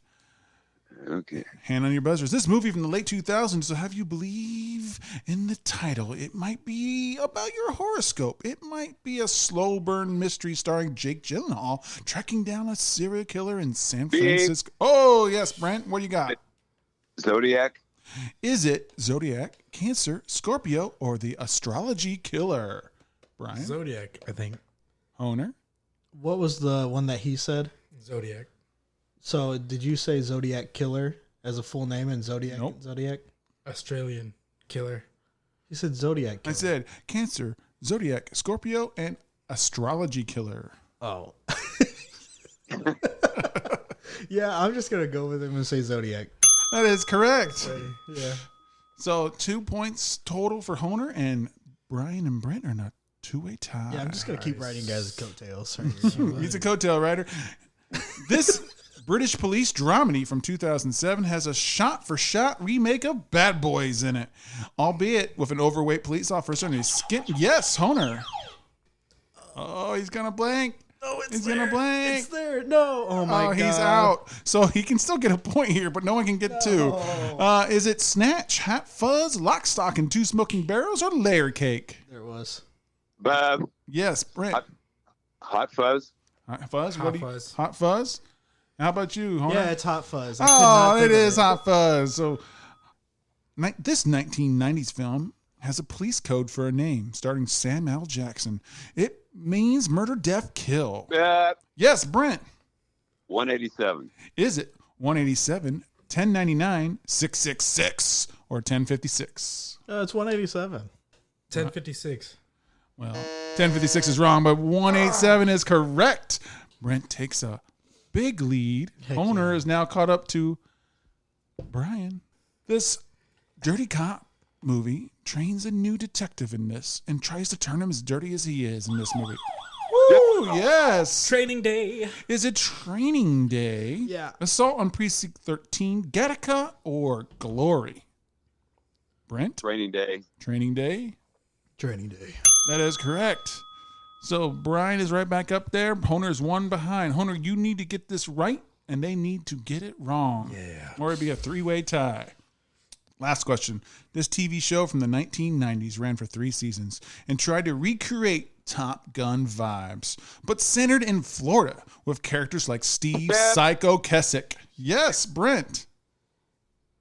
Okay. Hand on your buzzers. This movie from the late 2000s will have you believe in the title. It might be about your horoscope. It might be a slow burn mystery starring Jake Gyllenhaal tracking down a serial killer in San Francisco. Oh, yes, Brent. What do you got? Zodiac. Is it Zodiac, Cancer, Scorpio, or the Astrology Killer? Brian? Zodiac, I think. Honer? What was the one that he said? Zodiac. So did you say Zodiac Killer as a full name and Zodiac? Nope. Zodiac? Australian killer. You said Zodiac Killer. I said Cancer, Zodiac, Scorpio, and Astrology Killer. Oh. Yeah, I'm just going to go with him and say Zodiac. That is correct. Yeah. So 2 points total for Honer, and Brian and Brent are in a 2-way tie. Yeah, I'm just going to keep writing guys' coattails. He's a coattail rider. This British police dramedy from 2007 has a shot-for-shot remake of Bad Boys in it, albeit with an overweight police officer and his skin. Yes, Honer. Oh, he's gonna blank. Oh, He's gonna blank. It's there. No. Oh, my God. He's out. So he can still get a point here, but no one can get 2. Is it Snatch, Hot Fuzz, Lock, Stock, and 2 Smoking Barrels, or Layer Cake? There it was. Bob. Yes, Brent. Hot Fuzz. Hot Fuzz? Hot Fuzz. Hot Fuzz? How about you, Honer? Yeah, it's Hot Fuzz. I could Oh, not it think of is Hot Fuzz. So, this 1990s film has a police code for a name, starring Sam L. Jackson. It means murder, death, kill. Yes, Brent. 187. Is it 187, 1099, 666, or 1056? It's 187. 1056. Well, 1056 is wrong, but 187 is correct. Brent takes a big lead. Honer is now caught up to Brian. This dirty cop movie trains a new detective in this and tries to turn him as dirty as he is in this movie. Woo! Yes. Training day. Is it Training Day? Yeah. Assault on Precinct 13, Gattaca, or Glory? Brent? Training Day. Training Day? Training Day. That is correct. So Brian is right back up there. Honer's 1 behind. Honer, you need to get this right, and they need to get it wrong. Yeah. Or it'd be a 3-way tie. Last question. This TV show from the 1990s ran for 3 seasons and tried to recreate Top Gun vibes, but centered in Florida with characters like Steve Psycho Kessick. Yes, Brent.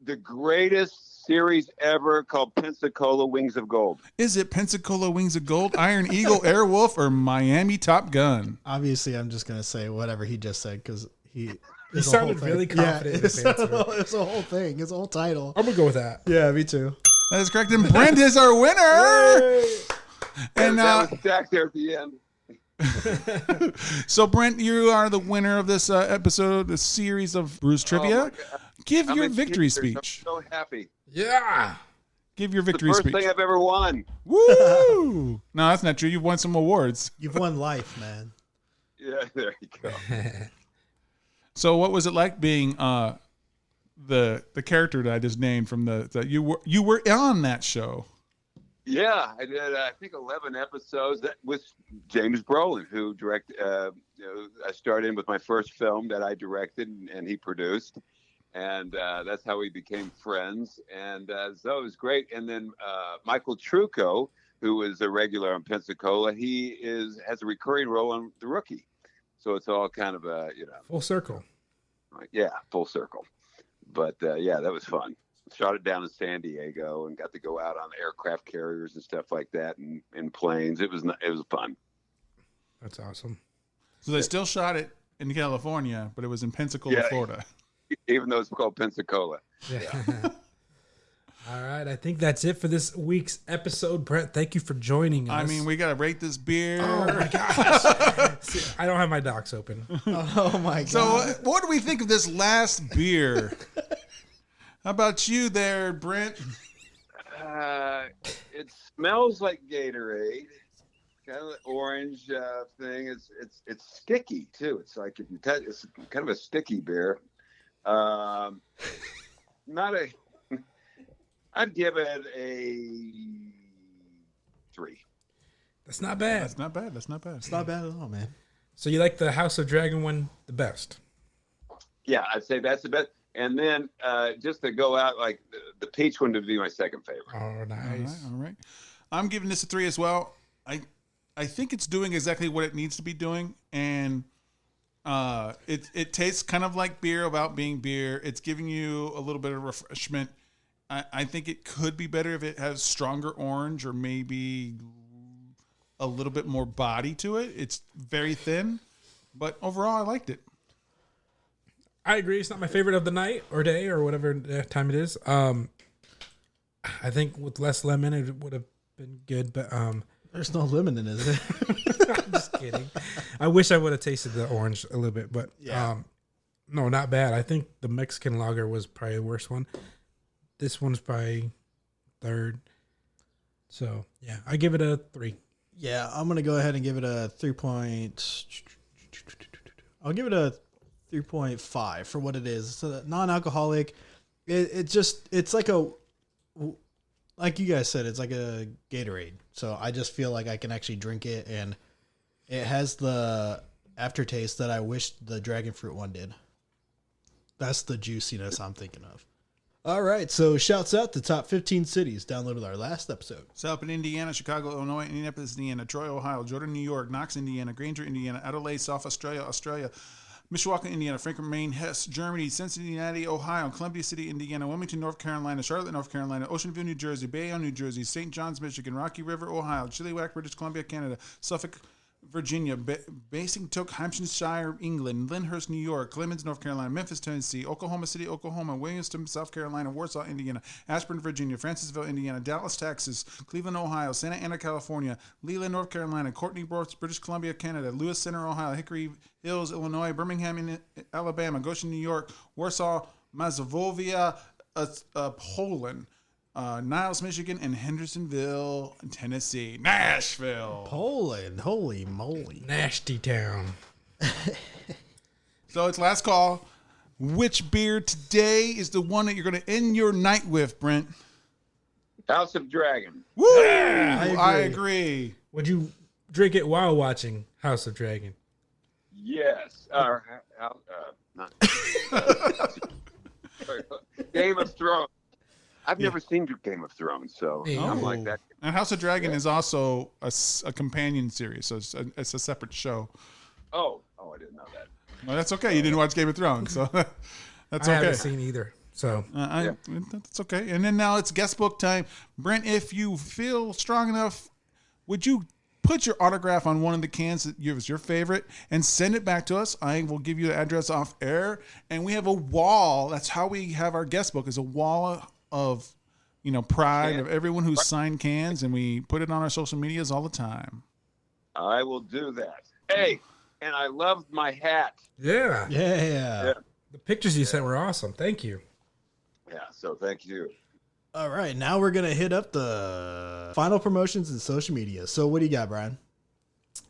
The greatest series ever called Pensacola Wings of Gold. Is it Pensacola Wings of Gold, Iron Eagle, Airwolf, or Miami Top Gun? Obviously, I'm just going to say whatever he just said because he sounded really confident in his answer. It's a whole thing. It's a whole title. I'm gonna go with that. Yeah, me too. That is correct. And Brent is our winner. And that was stacked there at the end. So, Brent, you are the winner of this episode, this series of Bruce Trivia. Give I'm your in victory tears. speech. I'm so happy. Yeah. Give your The victory first speech. thing I've ever won. Woo! No, that's not true. You've won some awards. You've won life, man. Yeah, there you go. So, what was it like being the character that I just named from the you were on that show? Yeah, I did. I think 11 episodes. That was James Brolin who directed. I started in with my first film that I directed and he produced, and that's how we became friends. And so it was great. And then Michael Trucco, who is a regular on Pensacola, has a recurring role on The Rookie. So it's all kind of a Full circle. yeah, full circle. But yeah, that was fun. Shot it down in San Diego and got to go out on aircraft carriers and stuff like that, and in planes. It was fun. That's awesome. So they still shot it in California, but it was in Pensacola, Florida. Even though it's called Pensacola. Yeah. All right. I think that's it for this week's episode. Brent, thank you for joining us. I mean, we got to rate this beer. Oh my gosh. See, I don't have my docs open. Oh my god. So what do we think of this last beer? How about you there, Brent? It smells like Gatorade. Kind of an orange thing. It's sticky too. It's like if you touch, it's kind of a sticky beer. Not a. I'd give it a 3. That's not bad. That's not bad. That's not bad. It's not bad at all, man. So you like the House of Dragon one the best? Yeah, I'd say that's the best. And then just to go out, like the peach one would be my second favorite. Oh, nice. All right. I'm giving this a 3 as well. I think it's doing exactly what it needs to be doing, and it tastes kind of like beer without being beer. It's giving you a little bit of refreshment. I think it could be better if it has stronger orange or maybe a little bit more body to it. It's very thin, but overall, I liked it. I agree. It's not my favorite of the night or day or whatever time it is. I think with less lemon, it would have been good, but There's no lemon in it, is there? I'm just kidding. I wish I would have tasted the orange a little bit, but Yeah. no, not bad. I think the Mexican lager was probably the worst one. This one's probably third. So yeah, I give it a 3. Yeah, I'm gonna go ahead and give it a 3. I'll give it a 3.5 for what it is. It's a non-alcoholic. It's like like you guys said, it's like a Gatorade. So I just feel like I can actually drink it, and it has the aftertaste that I wish the dragon fruit one did. That's the juiciness I'm thinking of. All right, so shouts out to top 15 cities downloaded our last episode. South in Indiana, Chicago, Illinois, Indianapolis, Indiana, Troy, Ohio, Jordan, New York, Knox, Indiana, Granger, Indiana, Adelaide, South Australia, Mishawaka, Indiana, Frankfurt, Maine, Hesse, Germany, Cincinnati, Ohio, Columbia City, Indiana, Wilmington, North Carolina, Charlotte, North Carolina, Oceanview, New Jersey, Bayonne, New Jersey, St. John's, Michigan, Rocky River, Ohio, Chilliwack, British Columbia, Canada, Suffolk, Virginia, Basingstoke, Hampshire, England, Lyndhurst, New York, Clemens, North Carolina, Memphis, Tennessee, Oklahoma City, Oklahoma, Williamston, South Carolina, Warsaw, Indiana, Ashburn, Virginia, Francisville, Indiana, Dallas, Texas, Cleveland, Ohio, Santa Ana, California, Leland, North Carolina, Courtney, British Columbia, Canada, Lewis Center, Ohio, Hickory Hills, Illinois, Birmingham, Alabama, Goshen, New York, Warsaw, Mazovia, Poland, Niles, Michigan, and Hendersonville, Tennessee. Nashville. Poland, holy moly. Nasty town. So it's last call. Which beer today is the one that you're going to end your night with, Brent? House of Dragon. Woo! I agree. Would you drink it while watching House of Dragon? Yes. Not Game of Thrones. I've never seen Game of Thrones, so I'm like that. And House of Dragon is also a companion series, so it's a separate show. Oh, I didn't know that. Well, that's okay. You didn't watch Game of Thrones, so that's I okay. haven't seen either. So That's okay. And then now it's guest book time. Brent, if you feel strong enough, would you put your autograph on one of the cans that was your favorite and send it back to us? I will give you the address off air. And we have a wall. That's how we have our guest book, is a wall of pride of everyone who's signed cans, and we put it on our social medias all the time. I will do that. Hey, and I loved my hat. yeah. Yeah. The pictures you sent were awesome. Thank you. Yeah, so thank you. All right, now we're gonna hit up the final promotions and social media. So what do you got, Brian?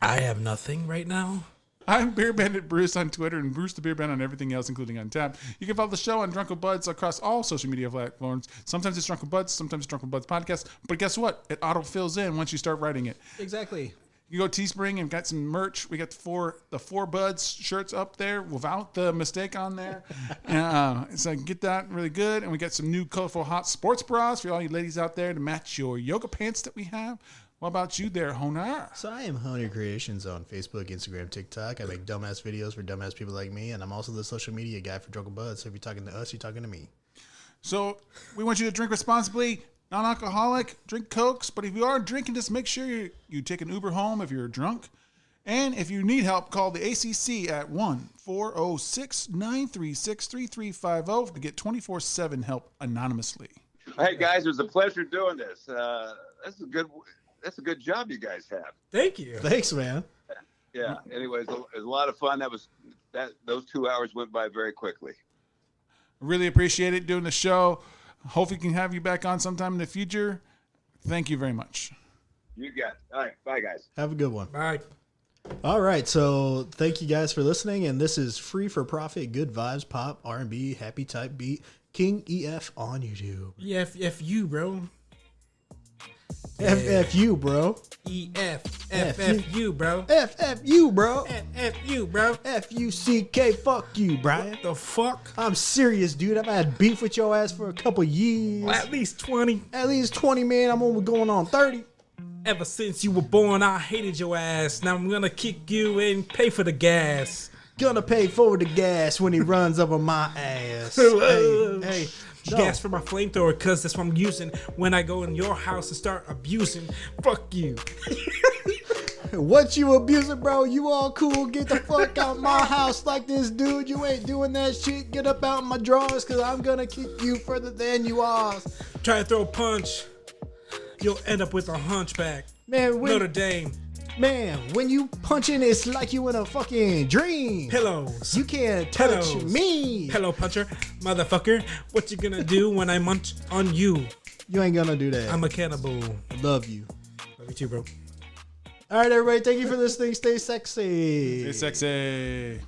I have nothing right now. I'm Beer Bandit Bruce on Twitter and Bruce the Beer Bandit on everything else, including Untapped. You can follow the show on Drunk with Buds across all social media platforms. Sometimes it's Drunk with Buds, sometimes it's Drunk with Buds Podcast. But guess what? It auto fills in once you start writing it. Exactly. You go Teespring and got some merch. We got the four Buds shirts up there without the mistake on there. So I can get that really good. And we got some new colorful hot sports bras for all you ladies out there to match your yoga pants that we have. What about you there, Honar? So I am Honor Creations on Facebook, Instagram, TikTok. I make dumbass videos for dumbass people like me, and I'm also the social media guy for Drunk with Buds. So if you're talking to us, you're talking to me. So we want you to drink responsibly, non-alcoholic, drink Cokes. But if you are drinking, just make sure you take an Uber home if you're drunk. And if you need help, call the ACC at 1-406-936-3350 to get 24/7 help anonymously. Hey guys, it was a pleasure doing this. That's a good job you guys have. Thank you. Thanks, man. Yeah. Anyways, it was a lot of fun. Those 2 hours went by very quickly. Really appreciate it doing the show. Hopefully, we can have you back on sometime in the future. Thank you very much. You got it. All right. Bye, guys. Have a good one. Bye. All right, so thank you guys for listening, and this is Free for Profit, Good Vibes, Pop, R&B, Happy Type Beat, King EF on YouTube. Yeah, F you, bro. FFU, bro. FFU, bro. FFU, bro. FFU, bro. FUCK, fuck you, Brian. What the fuck? I'm serious, dude. I've had beef with your ass for a couple years. At least 20. At least 20, man. I'm only going on 30. Ever since you were born, I hated your ass. Now I'm gonna kick you and pay for the gas. Gonna pay for the gas when he runs over my ass. hey. No. Gas for my flamethrower, cause that's what I'm using when I go in your house and start abusing. Fuck you. What you abusing, bro? You all cool? Get the fuck out my house like this, dude. You ain't doing that shit. Get up out my drawers, cause I'm gonna kick you further than you are. Try to throw a punch, you'll end up with a hunchback. Man, Notre Dame. Man, when you punching, it's like you in a fucking dream. Pillows. You can't touch Pillows. me. Pillow puncher, motherfucker. What you gonna do when I munch on you? You ain't gonna do that. I'm a cannibal. Love you. Love you too, bro. All right, everybody. Thank you for listening. Stay sexy. Stay sexy.